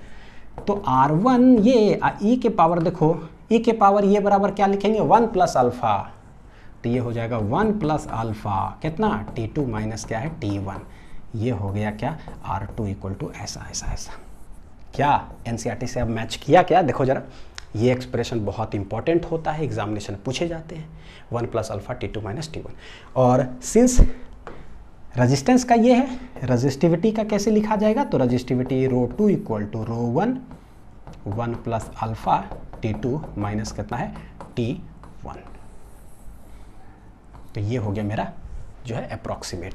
तो R1 ये e के पावर, देखो e के पावर ये बराबर क्या लिखेंगे? 1 प्लस अल्फा, तो ये हो जाएगा 1 प्लस अल्फा कितना? t2 माइनस क्या है? t1। ये हो गया क्या? R2 इक्वल टू ऐसा ऐसा ऐसा। क्या एनसीईआरटी से अब मैच किया क्या? देखो जरा, ये एक्सप्रेशन बहुत इंपॉर्टेंट होता है, एग्जामिनेशन पूछे जाते हैं, 1 plus alpha t2 minus t1। और सिंस रेजिस्टेंस का ये है, रेजिस्टिविटी का कैसे लिखा जाएगा? तो resistivity ρ2 equal to ρ1, 1 plus alpha t2 minus कितना है? t1। तो ये हो गया मेरा जो है अप्रोक्सीमेट।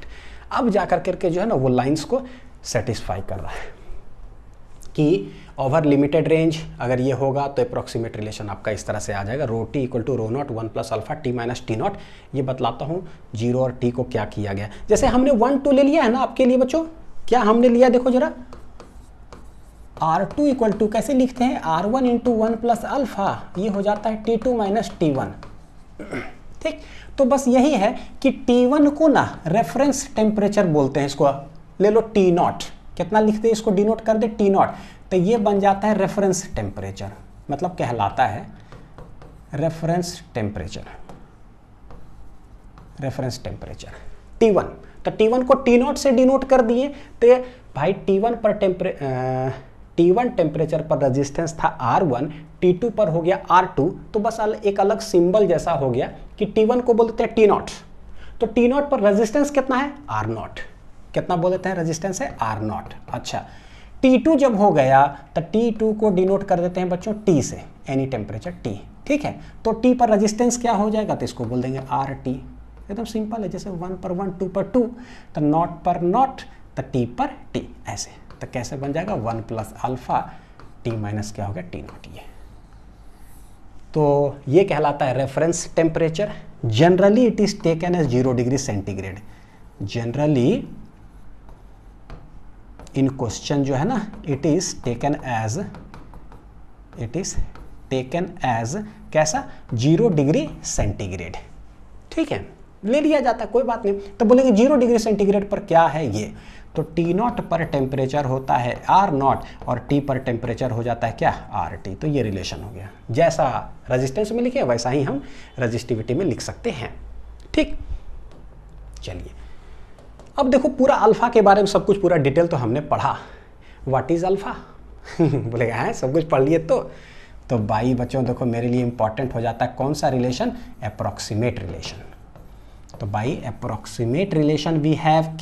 अब जाकर करके जो है ना वो लाइंस को सेटिस्फाई कर रहा है कि ओवर लिमिटेड रेंज अगर ये होगा तो अप्रोक्सीमेट रिलेशन आपका इस तरह से आ जाएगा, rho T equal to rho naught 1 plus alpha T minus T naught. ये बतलाता हूँ जीरो और टी को क्या किया गया। जैसे हमने 1 2 ले लिया है ना आपके लिए बच्चों, क्या हमने लिया देखो जरा, R2 इक्वल टू कैसे लिखते हैं? R1 इंटू 1 प्लस अल्फा, ये हो जाता है T2 माइनस T1। ठीक, तो बस यही है कि T1 को ना रेफरेंस टेम्परेचर बोलते हैं, इसको ले लो T नॉट, कितना लिखते हैं इसको डिनोट कर दे T नॉट, तो ये बन जाता है रेफरेंस टेम्परेचर। मतलब कहलाता है reference temperature. Reference temperature T1, तो T1 को T0 से डिनोट कर दिए, तो भाई T1 टेम्परेचर पर रेजिस्टेंस था R1, T2 पर हो गया R2, तो बस एक अलग सिंबल जैसा हो गया कि T1 को बोलते हैं T0, तो T0 पर रेजिस्टेंस कितना है R0, कितना बोलते हैं रेजिस्टेंस है R0। अच्छा, T2 जब हो गया तो T2 को डिनोट कर देते हैं बच्चों T से, एनी टेम्परेचर T, ठीक है, तो T पर रेजिस्टेंस क्या हो जाएगा, तो इसको बोल देंगे RT, एकदम सिंपल है, जैसे 1 पर 1, 2 पर 2, तो नॉट पर नॉट, तो T पर T, ऐसे, तो कैसे बन जाएगा 1 प्लस अल्फा T माइनस क्या हो गया T0। ये तो ये कहलाता है reference temperature. Generally it is taken as 0 degree centigrade. Generally in question जो है ना, इट इज टेकन एज कैसा 0 डिग्री सेंटीग्रेड, ठीक है, ले लिया जाता है, कोई बात नहीं। तो बोलेंगे 0 डिग्री सेंटीग्रेड पर क्या है ये, तो T0 पर टेम्परेचर होता है R0 और T पर टेम्परेचर हो जाता है क्या RT, तो ये रिलेशन हो गया। जैसा रेजिस्टेंस में लिखे वैसा ही हम रेजिस्टिविटी में लिख सकते हैं, ठीक। चलिए अब देखो, पूरा अल्फा के बारे में सब कुछ पूरा डिटेल तो हमने पढ़ा। व्हाट इज अल्फा बोलेगा है सब कुछ पढ़ लिए तो भाई बच्चों देखो, मेरे लिए इंपॉर्टेंट हो जाता है कौन सा रिलेशन, अप्रोक्सीमेट रिलेशन। तो भाई अप्रोक्सीमेट रिलेशन वी हैव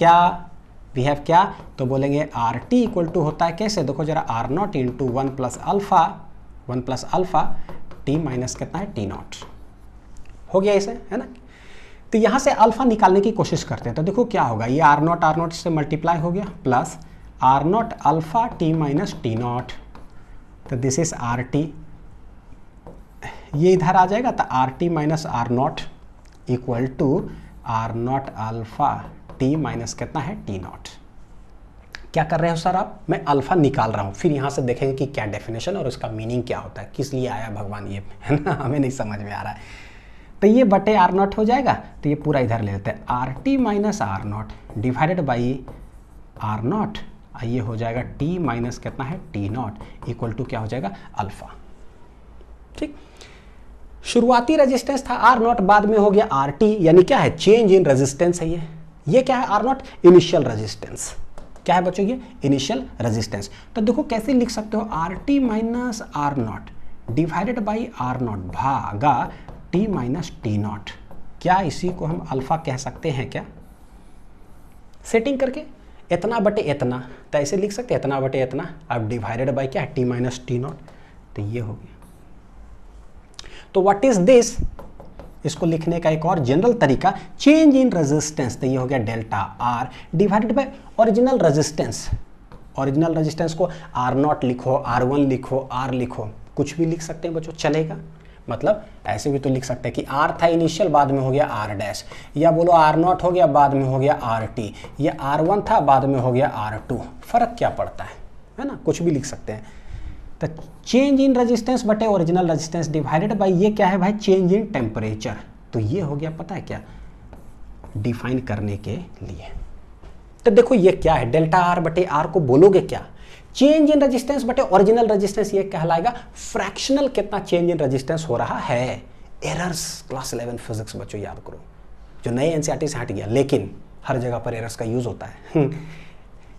क्या, तो बोलेंगे RT इक्वल टू होता है कैसे, देखो जरा R0 into 1 plus alpha T minus कितना है T0, हो गया इसे, है ना। तो यहाँ से अल्फा निकालने की कोशिश करते हैं, तो देखो क्या होगा, ये R0 से मल्टीप्लाई हो गया plus R0 alpha T minus T0, तो दिस इज RT, ये इधर आ जाएगा, तो RT minus R0 equal to R0 alpha T minus कितना है T0। क्या कर रहे हो सर आप, मैं अल्फा निकाल रहा हूँ, फिर यहाँ से देखेंगे कि क्या डेफिनेशन और उसका मीनिंग क्या होता है, किस लिए आया भगवान ये, है ना, हमें नहीं समझ में आ रहा है। तो ये बटे R0 हो जाएगा, तो ये पूरा इधर ले लेते हैं, RT minus R0 divided by R0, ये हो जाएगा T माइनस कितना है T0 इक्वल टू क्या हो जाएगा अल्फा, ठीक। शुरुआती रेजिस्टेंस था R0, बाद में हो गया RT, यानी क्या है चेंज इन रेजिस्टेंस है ये क्या है R0 इनिशियल रेजिस्टेंस, क्या है बच्चों ये इनिशियल रेजिस्टेंस। तो देखो कैसे लिख सकते हो, RT minus R0 divided by R0 भागा T माइनस T0, क्या इसी को हम अल्फा कह सकते हैं क्या, सेटिंग करके इतना बटे इतना, तो ऐसे लिख सकते हैं इतना बटे इतना, अब डिवाइडेड बाई क्या है T माइनस T0, तो ये हो गया। तो व्हाट इज दिस, इसको लिखने का एक और जनरल तरीका, चेंज इन रेजिस्टेंस, तो ये हो गया delta R divided by original resistance. Original resistance को R0 लिखो, R1 लिखो, R लिखो, कुछ भी लिख सकते हैं बच्चों, चलेगा। मतलब ऐसे भी तो लिख सकते हैं कि R था इनिशियल, बाद में हो गया R डैश, या बोलो R0 हो गया बाद में हो गया RT, या R1 था बाद में हो गया R2, फर्क क्या पड़ता है ना, कुछ भी लिख सकते हैं। तो चेंज इन रेजिस्टेंस बटे ओरिजिनल रेजिस्टेंस डिवाइडेड बाय ये क्या है भाई चेंज इन टेम्परेचर, तो ये हो गया पता है क्या डिफाइन करने के लिए। तो देखो ये क्या है, डेल्टा R बटे R को बोलोगे क्या, चेंज इन रेजिस्टेंस बटे ओरिजिनल रेजिस्टेंस, ये कहलाएगा फ्रैक्शनल कितना चेंज इन रेजिस्टेंस हो रहा है। एरर्स क्लास 11 फिजिक्स बच्चों याद करो, जो नए एनसीईआरटी से हट गया, लेकिन हर जगह पर एरर्स का यूज होता है।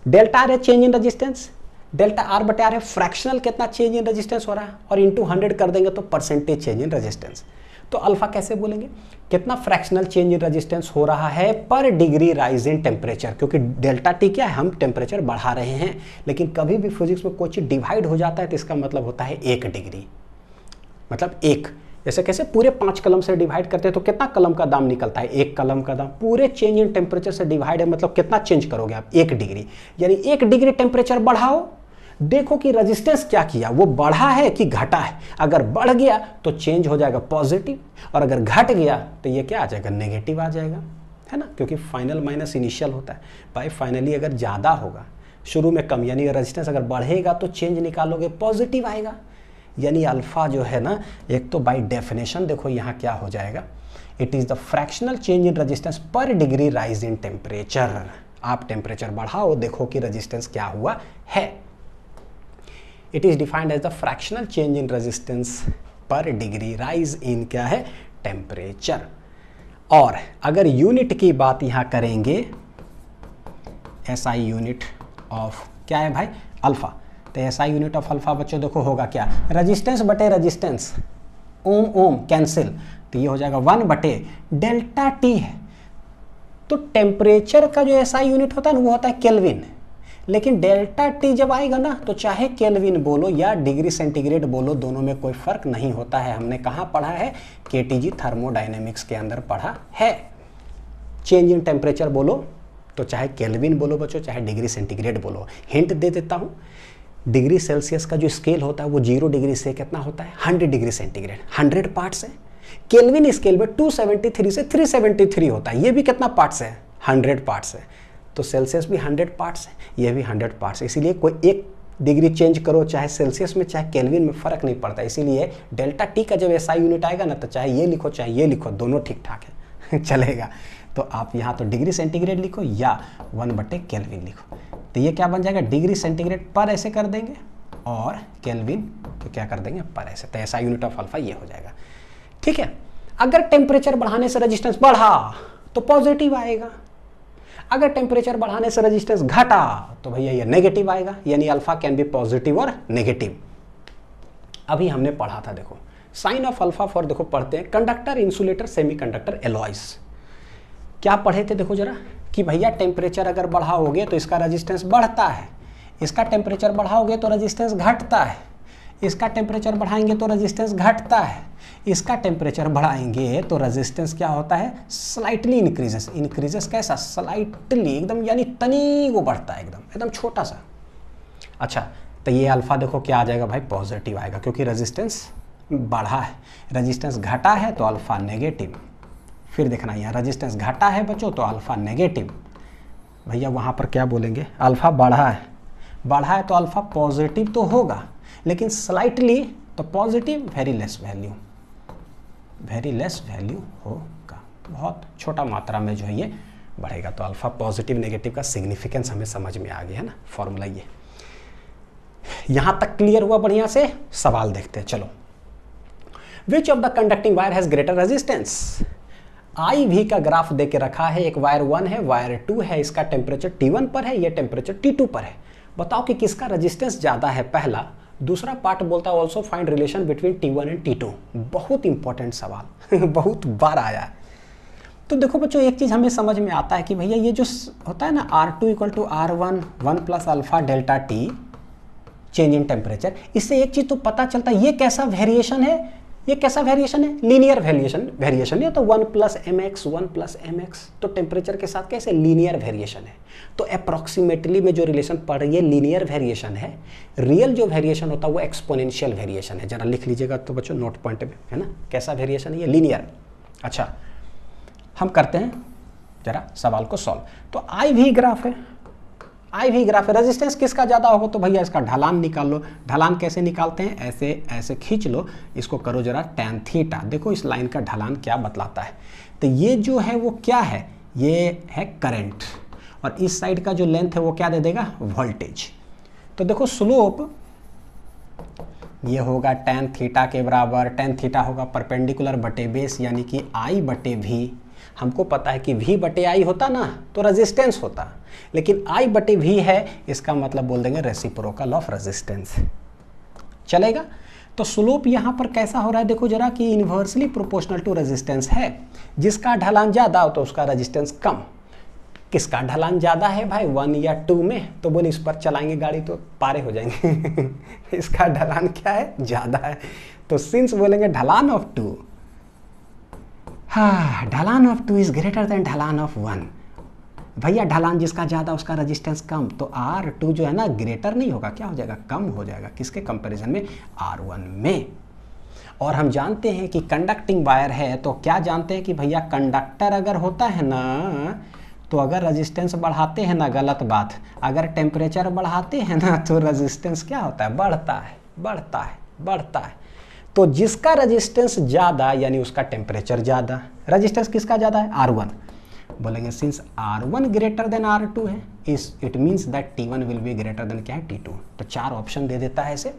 डेल्टा R है change in resistance, delta R बटे R है फ्रैक्शनल कितना चेंज इन रेजिस्टेंस हो रहा है, और इंटू 100 कर देंगे तो परसेंटेज चेंज इन रेजिस्टेंस। तो अल्फा कैसे बोलेंगे, कितना फ्रैक्शनल चेंज इन रेजिस्टेंस हो रहा है पर डिग्री राइज इन टेम्परेचर, क्योंकि डेल्टा T क्या है, हम टेम्परेचर बढ़ा रहे हैं, लेकिन कभी भी फिजिक्स में कोई चीज डिवाइड हो जाता है तो इसका मतलब होता है 1 डिग्री, मतलब 1, जैसे कैसे पूरे 5 कलम से डिवाइड करते हैं तो कितना कलम का दाम निकलता है, 1 कलम का दाम, पूरे चेंज इन टेम्परेचर से डिवाइड है, मतलब कितना चेंज करोगे आप 1 डिग्री, यानी 1 डिग्री टेम्परेचर बढ़ाओ, देखो कि रेजिस्टेंस क्या किया, वो बढ़ा है कि घटा है, अगर बढ़ गया तो चेंज हो जाएगा पॉजिटिव, और अगर घट गया तो ये क्या आ जाएगा नेगेटिव आ जाएगा, है ना, क्योंकि फाइनल माइनस इनिशियल होता है भाई। फाइनली अगर ज़्यादा होगा, शुरू में कम, यानी रेजिस्टेंस अगर बढ़ेगा तो चेंज निकालोगे पॉजिटिव आएगा, यानी अल्फा जो है ना, एक तो बाय डेफिनेशन देखो यहाँ क्या हो जाएगा, it is the fractional change in resistance per degree rise in temperature. आप टेम्परेचर बढ़ाओ, देखो कि रेजिस्टेंस क्या हुआ है। It is defined as the fractional change in resistance per degree rise in क्या है, टेम्परेचर। और अगर यूनिट की बात यहां करेंगे, SI यूनिट ऑफ क्या है भाई, अल्फा। तो SI यूनिट ऑफ अल्फा बच्चों देखो होगा क्या, रेजिस्टेंस बटे रेजिस्टेंस, ओम ओम कैंसिल, तो ये हो जाएगा 1 बटे डेल्टा टी है। तो टेम्परेचर का जो SI यूनिट होता है ना वो होता है केल्विन, लेकिन डेल्टा टी जब आएगा ना तो चाहे केल्विन बोलो या डिग्री सेंटीग्रेड बोलो, दोनों में कोई फर्क नहीं होता है। हमने कहाँ पढ़ा है, KTG थर्मोडायनेमिक्स के अंदर पढ़ा है। चेंज इन टेम्परेचर बोलो तो चाहे केल्विन बोलो बच्चों, चाहे डिग्री सेंटीग्रेड बोलो। हिंट दे देता हूँ, डिग्री सेल्सियस का जो स्केल होता है वो 0 डिग्री से कितना होता है, 100 डिग्री सेंटीग्रेड, 100 पार्ट्स है। केल्विन स्केल में 273 से 373 होता है, ये भी कितना पार्ट्स है, 100 पार्ट्स है। तो सेल्सियस भी 100 पार्ट्स है, ये भी 100 पार्ट्स है। इसीलिए कोई एक डिग्री चेंज करो चाहे सेल्सियस में चाहे केल्विन में, फर्क नहीं पड़ता। इसीलिए डेल्टा टी का जब SI यूनिट आएगा ना तो चाहे ये लिखो चाहे ये लिखो, दोनों ठीक ठाक है चलेगा। तो आप यहाँ तो डिग्री सेंटीग्रेड लिखो या 1 बटे केल्विन लिखो, तो ये क्या बन जाएगा, डिग्री सेंटीग्रेड पर ऐसे कर देंगे और केल्विन तो क्या कर देंगे पर ऐसे। तो SI यूनिट ऑफ अल्फा ये हो जाएगा, ठीक है। अगर टेम्परेचर बढ़ाने से रेजिस्टेंस बढ़ा तो पॉजिटिव आएगा, अगर टेम्परेचर बढ़ाने से रेजिस्टेंस घटा तो भैया ये नेगेटिव आएगा, यानी अल्फा कैन बी पॉजिटिव और नेगेटिव। अभी हमने पढ़ा था, देखो साइन ऑफ अल्फा फॉर, देखो पढ़ते हैं, कंडक्टर, इंसुलेटर, सेमीकंडक्टर, एलॉयज। क्या पढ़े थे देखो जरा, कि भैया टेम्परेचर अगर बढ़ाओगे तो इसका रेजिस्टेंस बढ़ता है, इसका टेम्परेचर बढ़ाओगे तो रेजिस्टेंस घटता है, इसका टेम्परेचर बढ़ाएंगे तो रेजिस्टेंस घटता है, इसका टेम्परेचर बढ़ाएंगे तो रेजिस्टेंस क्या होता है, स्लाइटली इंक्रीजेस। इंक्रीजेस कैसा, स्लाइटली, एकदम यानी तनी वो बढ़ता है, एकदम एकदम छोटा सा। अच्छा, तो ये अल्फा देखो क्या आ जाएगा भाई, पॉजिटिव आएगा, क्योंकि रेजिस्टेंस बढ़ा है। रेजिस्टेंस घटा है तो अल्फा नेगेटिव। फिर देखना यहाँ रेजिस्टेंस घटा है बच्चों तो अल्फा नेगेटिव। भैया वहाँ पर क्या बोलेंगे, अल्फा बढ़ा है, बढ़ा है तो अल्फा पॉजिटिव तो होगा, लेकिन स्लाइटली तो positive, very less value, very less value होगा, बहुत छोटा मात्रा में जो है ये बढ़ेगा। तो अल्फा पॉजिटिव नेगेटिव का सिग्निफिकेंस हमें समझ में आ गया है ना, फॉर्मूला ये। यहाँ तक क्लियर हुआ बढ़िया से। सवाल देखते हैं, चलो। Which of the conducting wire has greater resistance. IV का ग्राफ दे के रखा है, एक वायर 1 है, वायर 2 है, इसका टेम्परेचर T1 पर है, ये टेम्परेचर T2 पर है। बताओ कि किसका रेजिस्टेंस ज़्यादा है, पहला। दूसरा पार्ट बोलता है also find relation between T1 and T2। बहुत इंपॉर्टेंट सवाल बहुत बार आया है। तो देखो बच्चों, एक चीज़ हमें समझ में आता है कि भैया ये जो होता है ना R2 = R1 1 plus alpha delta T, change in temperature, इससे एक चीज़ तो पता चलता है ये कैसा वेरिएशन है, ये कैसा वेरिएशन है, लीनियर वेरिएशन नहीं तो 1 + mx 1 + mx, तो टेम्परेचर के साथ कैसे लीनियर वेरिएशन है। तो अप्रॉक्सीमेटली में जो रिलेशन पढ़ रही है लीनियर वेरिएशन है, रियल जो वेरिएशन होता है वो एक्सपोनेंशियल वेरिएशन है। जरा लिख लीजिएगा तो बच्चों नोट पॉइंट में, है ना, कैसा वेरिएशन है ये, लीनियर। अच्छा, हम करते हैं जरा सवाल को सॉल्व। तो IV ग्राफ है, IV ग्राफ है, रेजिस्टेंस किसका ज़्यादा होगा तो भैया इसका ढलान निकाल लो। ढलान कैसे निकालते हैं, ऐसे ऐसे खींच लो, इसको करो जरा tan थीटा। देखो इस लाइन का ढलान क्या बतलाता है, तो ये जो है वो क्या है, ये है करंट, और इस साइड का जो लेंथ है वो क्या दे देगा, वोल्टेज। तो देखो स्लोप ये होगा tan थीटा के बराबर, tan थीटा होगा परपेंडिकुलर बटे बेस, यानी कि I/V। हमको पता है कि V/I होता ना तो रेजिस्टेंस होता, लेकिन I/V है, इसका मतलब बोल देंगे रेसिप्रोकल ऑफ रेजिस्टेंस। चलेगा। तो स्लोप यहाँ पर कैसा हो रहा है, देखो जरा कि इन्वर्सली प्रोपोर्शनल टू रेजिस्टेंस है। जिसका ढलान ज़्यादा हो तो उसका रेजिस्टेंस कम। किसका ढलान ज़्यादा है भाई, 1 या 2 में, तो बोल इस पर चलाएंगे गाड़ी तो पारे हो जाएंगे इसका ढलान क्या है, ज़्यादा है, तो सिंस बोलेंगे ढलान ऑफ 2, हाँ, ढलान ऑफ 2 इज ग्रेटर देन ढलान ऑफ 1। भैया ढलान जिसका ज़्यादा उसका रेजिस्टेंस कम, तो R2 जो है ना ग्रेटर नहीं होगा, क्या हो जाएगा, कम हो जाएगा। किसके कंपैरिजन में, R1 में। और हम जानते हैं कि कंडक्टिंग वायर है, तो क्या जानते हैं कि भैया कंडक्टर अगर होता है ना, तो अगर रेजिस्टेंस बढ़ाते हैं ना, गलत बात, अगर टेम्परेचर बढ़ाते हैं ना तो रेजिस्टेंस क्या होता है, बढ़ता है, बढ़ता है, बढ़ता है। तो जिसका रेजिस्टेंस ज़्यादा यानी उसका टेम्परेचर ज़्यादा। रेजिस्टेंस किसका ज़्यादा है, R1। बोलेंगे since R1 greater than R2 है, it means that T1 will be greater than क्या है T2। तो 4 ऑप्शन दे देता है इसे,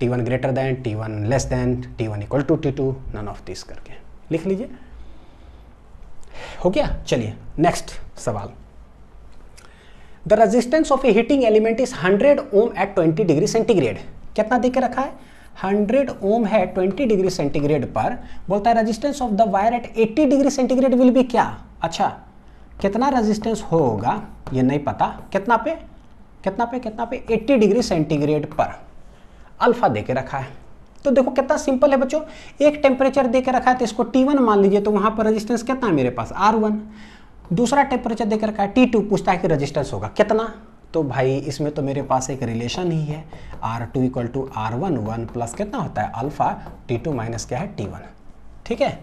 T1 greater than, T1 less than, T1 equal to T2, none of this करके लिख लीजिए। हो गया। चलिए नेक्स्ट सवाल। The resistance of a heating element is 100 ohm at 20 degree centigrade. कितना दे के रखा है? 100 ओम है 20 डिग्री सेंटीग्रेड पर। बोलता है resistance of the wire eight 80 degree centigrade will be क्या? अच्छा, कितना रेजिस्टेंस होगा ये नहीं पता। कितना पे 80 डिग्री सेंटीग्रेड पर अल्फा दे के रखा है। तो देखो कितना सिंपल है बच्चों, एक टेम्परेचर दे के रखा है तो इसको T1 मान लीजिए, तो वहां पर रेजिस्टेंस कितना है मेरे पास? R1। दूसरा टेम्परेचर दे के रखा है T2, पूछता है कि रेजिस्टेंस होगा कितना। तो भाई इसमें तो मेरे पास एक रिलेशन ही है, R2 equal to R1, 1 plus कितना होता है अल्फा T2 माइनस क्या है T1। ठीक है,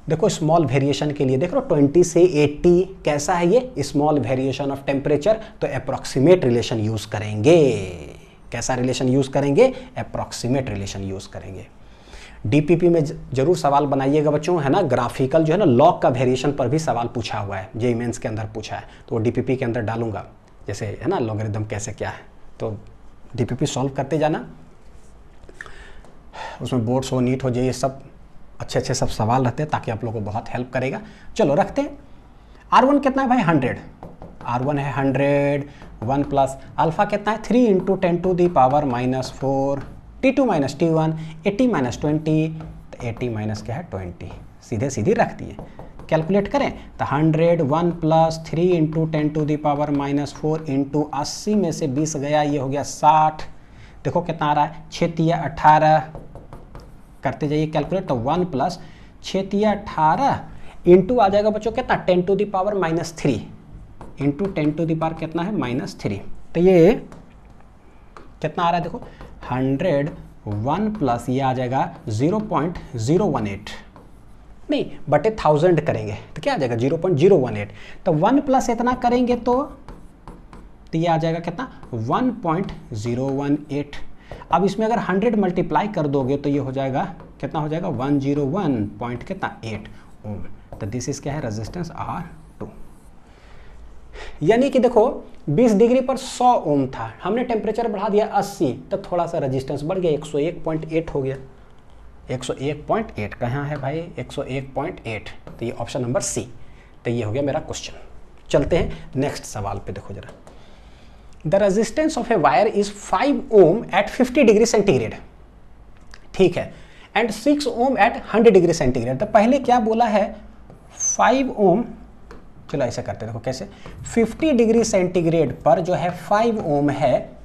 देखो स्मॉल वेरिएशन के लिए देख लो 20 से 80 कैसा है ये स्मॉल वेरिएशन ऑफ टेम्परेचर, तो अप्रोक्सीमेट रिलेशन यूज करेंगे। कैसा रिलेशन यूज करेंगे? अप्रोक्सीमेट रिलेशन यूज करेंगे। डीपीपी में जरूर सवाल बनाइएगा बच्चों, है ना। ग्राफिकल जो है ना लॉग का वेरिएशन पर भी सवाल पूछा हुआ है, जेईई मेंस के अंदर पूछा है, तो वो डीपीपी के अंदर डालूंगा, जैसे है ना लॉगरिथम कैसे क्या है, तो डीपीपी सॉल्व करते जाना, उसमें बोर्ड सो नीट हो जाए, ये सब अच्छे सब सवाल रहते हैं ताकि आप लोगों को बहुत हेल्प करेगा। चलो रखते हैं। R1 कितना है भाई? 100। R1 है 100, 1 प्लस अल्फा कितना है? 3 into 10 to the power minus 4, T2 minus T1, 80 minus 20, तो 80 माइनस क्या है 20, सीधे रख दिए। कैलकुलेट करें तो 100, 1 plus 3 into 10 to the power minus 4 into 80 में से 20 गया, ये हो गया 60। देखो कितना आ रहा है? 6 18, करते जाइए कैलकुलेट, तो 1 प्लस 6 18 इंटू आ जाएगा बच्चों कितना? 10 to the power minus 3 into 10 to the power कितना है? माइनस 3। तो ये कितना आ रहा है देखो, 100 1 प्लस ये आ जाएगा 0.018, नहीं बटे 1000 करेंगे तो क्या आ जाएगा? 0.018। तो 1 प्लस इतना करेंगे तो ये आ जाएगा कितना? 1.018। अब इसमें अगर 100 मल्टीप्लाई कर दोगे तो ये हो जाएगा कितना? हो जाएगा 101 पॉइंट कितना 8 ओम। तो दिस इज क्या है? Resistance R2। यानी कि देखो 20 डिग्री पर 100 ओम था, हमने टेम्परेचर बढ़ा दिया 80, तो थोड़ा सा रेजिस्टेंस बढ़ गया, 101.8 हो गया। 101.8 कहाँ है भाई? 101.8, तो ये ऑप्शन नंबर सी। तो ये हो गया मेरा क्वेश्चन। चलते हैं नेक्स्ट सवाल पे। देखो जरा, the resistance of a wire is 5 ohm at 50 degree centigrade, ठीक है, and 6 ohm at 100 degree centigrade. तो पहले क्या बोला है? 5 ओम, चलो ऐसा करते हैं, देखो कैसे। 50 डिग्री सेंटीग्रेड पर जो है 5 ओम है,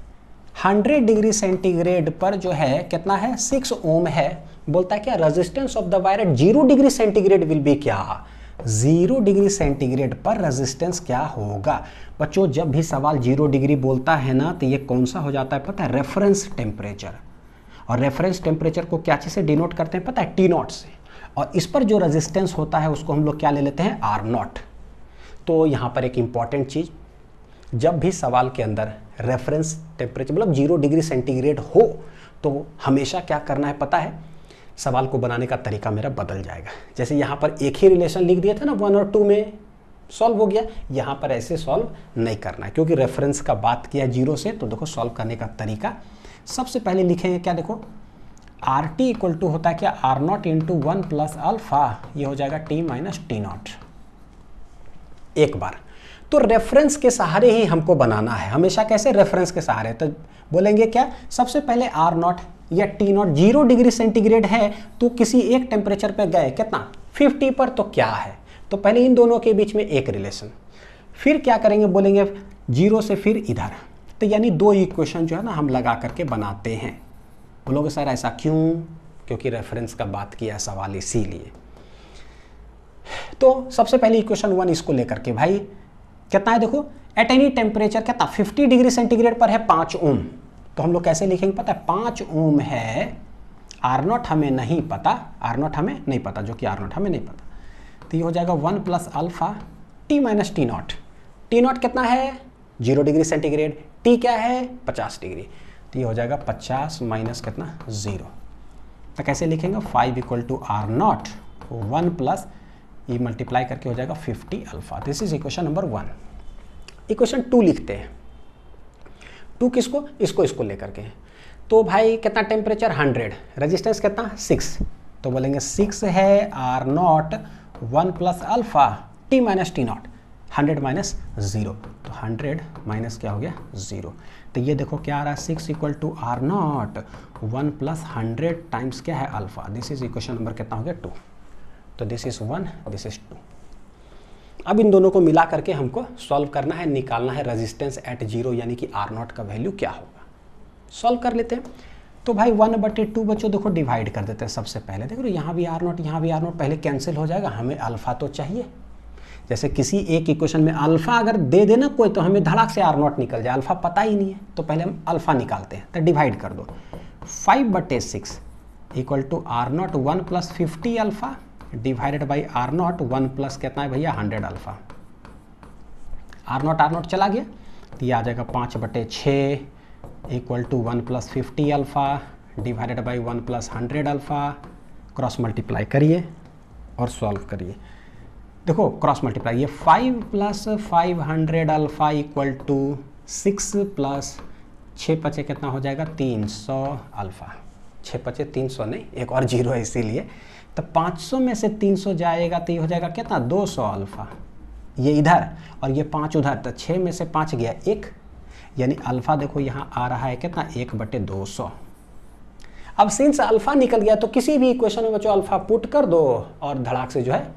100 डिग्री सेंटीग्रेड पर जो है कितना है? 6 ओम है। बोलता है क्या? Resistance of the wire eight 0 degree centigrade will be क्या? 0 डिग्री सेंटीग्रेड पर रेजिस्टेंस क्या होगा? बच्चों जब भी सवाल 0 डिग्री बोलता है ना, तो ये कौन सा हो जाता है पता है? Reference temperature. और रेफरेंस टेम्परेचर को क्या चीज से डिनोट करते हैं पता है? T0 से। और इस पर जो रेजिस्टेंस होता है उसको हम लोग क्या ले लेते हैं? R0। तो यहाँ पर एक इंपॉर्टेंट चीज, जब भी सवाल के अंदर रेफरेंस टेम्परेचर मतलब 0 डिग्री सेंटीग्रेड हो, तो हमेशा क्या करना है पता है? सवाल को बनाने का तरीका मेरा बदल जाएगा। जैसे यहाँ पर एक ही रिलेशन लिख दिया था ना, 1 और 2 में सॉल्व हो गया, यहाँ पर ऐसे सॉल्व नहीं करना है, क्योंकि रेफरेंस का बात किया 0 से। तो देखो सॉल्व करने का तरीका, सबसे पहले लिखेंगे क्या? देखो RT इक्वल टू होता है क्या? R0 इंटू 1 प्लस अल्फा, ये हो जाएगा T माइनस T0। एक बार तो रेफरेंस के सहारे ही हमको बनाना है हमेशा। कैसे? रेफरेंस के सहारे। तो बोलेंगे क्या? सबसे पहले R0 या T0 0 डिग्री सेंटीग्रेड है, तो किसी एक टेम्परेचर पे गए कितना? 50 पर, तो क्या है? तो पहले इन दोनों के बीच में एक रिलेशन, फिर क्या करेंगे? बोलेंगे 0 से फिर इधर। तो यानी 2 इक्वेशन जो है ना हम लगा करके बनाते हैं। बोलोगे सर ऐसा क्यों? क्योंकि रेफरेंस का बात किया है सवाल, इसीलिए। तो सबसे पहले इक्वेशन 1 इसको लेकर के भाई कितना है? देखो एट एनी टेम्परेचर कितना? 50 डिग्री सेंटीग्रेड पर है 5 ओम। तो हम लोग कैसे लिखेंगे पता है? 5 ओम है, R0 हमें नहीं पता, R0 हमें नहीं पता, जो कि R0 हमें नहीं पता, तो ये हो जाएगा 1 plus alpha T minus T0। T0 कितना है? 0 डिग्री सेंटीग्रेड। T क्या है? 50 डिग्री। तो ये हो जाएगा 50 माइनस कितना? 0। तो कैसे लिखेंगे? 5 इक्वल टू R0, 1 प्लस ये मल्टीप्लाई करके हो जाएगा 50 alpha. This is equation number 1। Equation 2 लिखते हैं। 2 किसको, इसको लेकर के। तो भाई कितना टेम्परेचर 100, रेजिस्टेंस कितना 6, तो बोलेंगे 6 है R0 1 plus alpha T minus T not, 100 minus 0, तो 100 माइनस क्या हो गया 0। तो ये देखो क्या आ रहा है 6 equal to R0 1 plus 100 times क्या है alpha. This is equation number कितना हो गया 2। तो दिस इज 1, दिस इज 2। अब इन दोनों को मिला करके हमको सॉल्व करना है, निकालना है रेजिस्टेंस एट 0 यानी कि R0 का वैल्यू क्या होगा। सॉल्व कर लेते हैं। तो भाई 1/2 बच्चों देखो डिवाइड कर देते हैं। सबसे पहले देखो यहाँ भी R0 यहाँ भी R0 पहले कैंसिल हो जाएगा, हमें अल्फा तो चाहिए। जैसे किसी एक इक्वेशन में अल्फा अगर दे देना कोई तो हमें धड़ाक से R0 निकल जाए, अल्फा पता ही नहीं है, तो पहले हम अल्फा निकालते हैं। तो डिवाइड कर दो, 5/6 equal to R0 1 plus 50 alpha divided by R0 1 plus कितना है भैया 100 अल्फा। R0 चला गया तो ये आ जाएगा 5/6 equal to 1 plus 50 alpha divided by 1 plus 100 alpha. Cross multiply करिए और सॉल्व करिए। देखो क्रॉस मल्टीप्लाई, ये 5 plus 500 alpha equal to 6 plus 6×5 कितना हो जाएगा 300 अल्फा। 6×5 300 नहीं, एक और जीरो है इसीलिए। तो 500 में से 300 जाएगा तो ये हो जाएगा कितना 200 अल्फा, ये इधर और ये 5 उधर, तो 6 में से 5 गया 1, यानी अल्फा देखो यहाँ आ रहा है कितना 1/200। अब सिंस अल्फा निकल गया तो किसी भी इक्वेशन में बच्चों अल्फा पुट कर दो और धड़ाक से जो है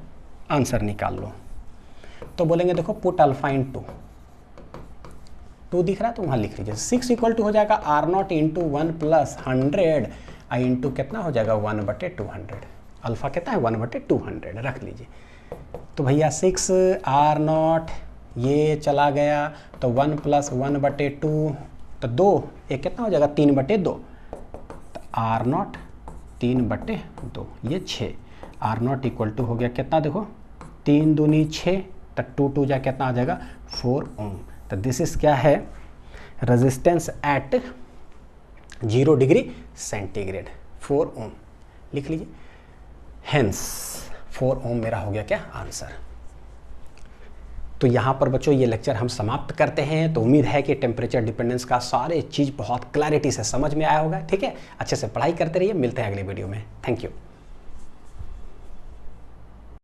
आंसर निकाल लो। तो बोलेंगे देखो पुट अल्फा इन 2 दिख रहा है तो वहाँ लिख लीजिए। 6 इक्वल टू हो जाएगा R0 इंटू 1 प्लस 100 इंटू कितना हो जाएगा 1/200। अल्फा कितना है 1/200 रख लीजिए। तो भैया 6 R0 ये चला गया तो 1 प्लस 1/2 तो 2, एक कितना हो जाएगा 3/2, तो R0 3/2 ये 6। R0 इक्वल टू हो गया कितना देखो 3 दूनी 6, तो 2 2 जा कितना आ जाएगा 4 ओम। तो दिस इज क्या है रेजिस्टेंस एट 0 डिग्री सेंटीग्रेड 4 ओम लिख लीजिए। हेंस 4 ओम मेरा हो गया क्या आंसर। तो यहाँ पर बच्चों ये लेक्चर हम समाप्त करते हैं। तो उम्मीद है कि टेम्परेचर डिपेंडेंस का सारे चीज़ बहुत क्लैरिटी से समझ में आया होगा। ठीक है, अच्छे से पढ़ाई करते रहिए, मिलते हैं अगले वीडियो में। Thank you.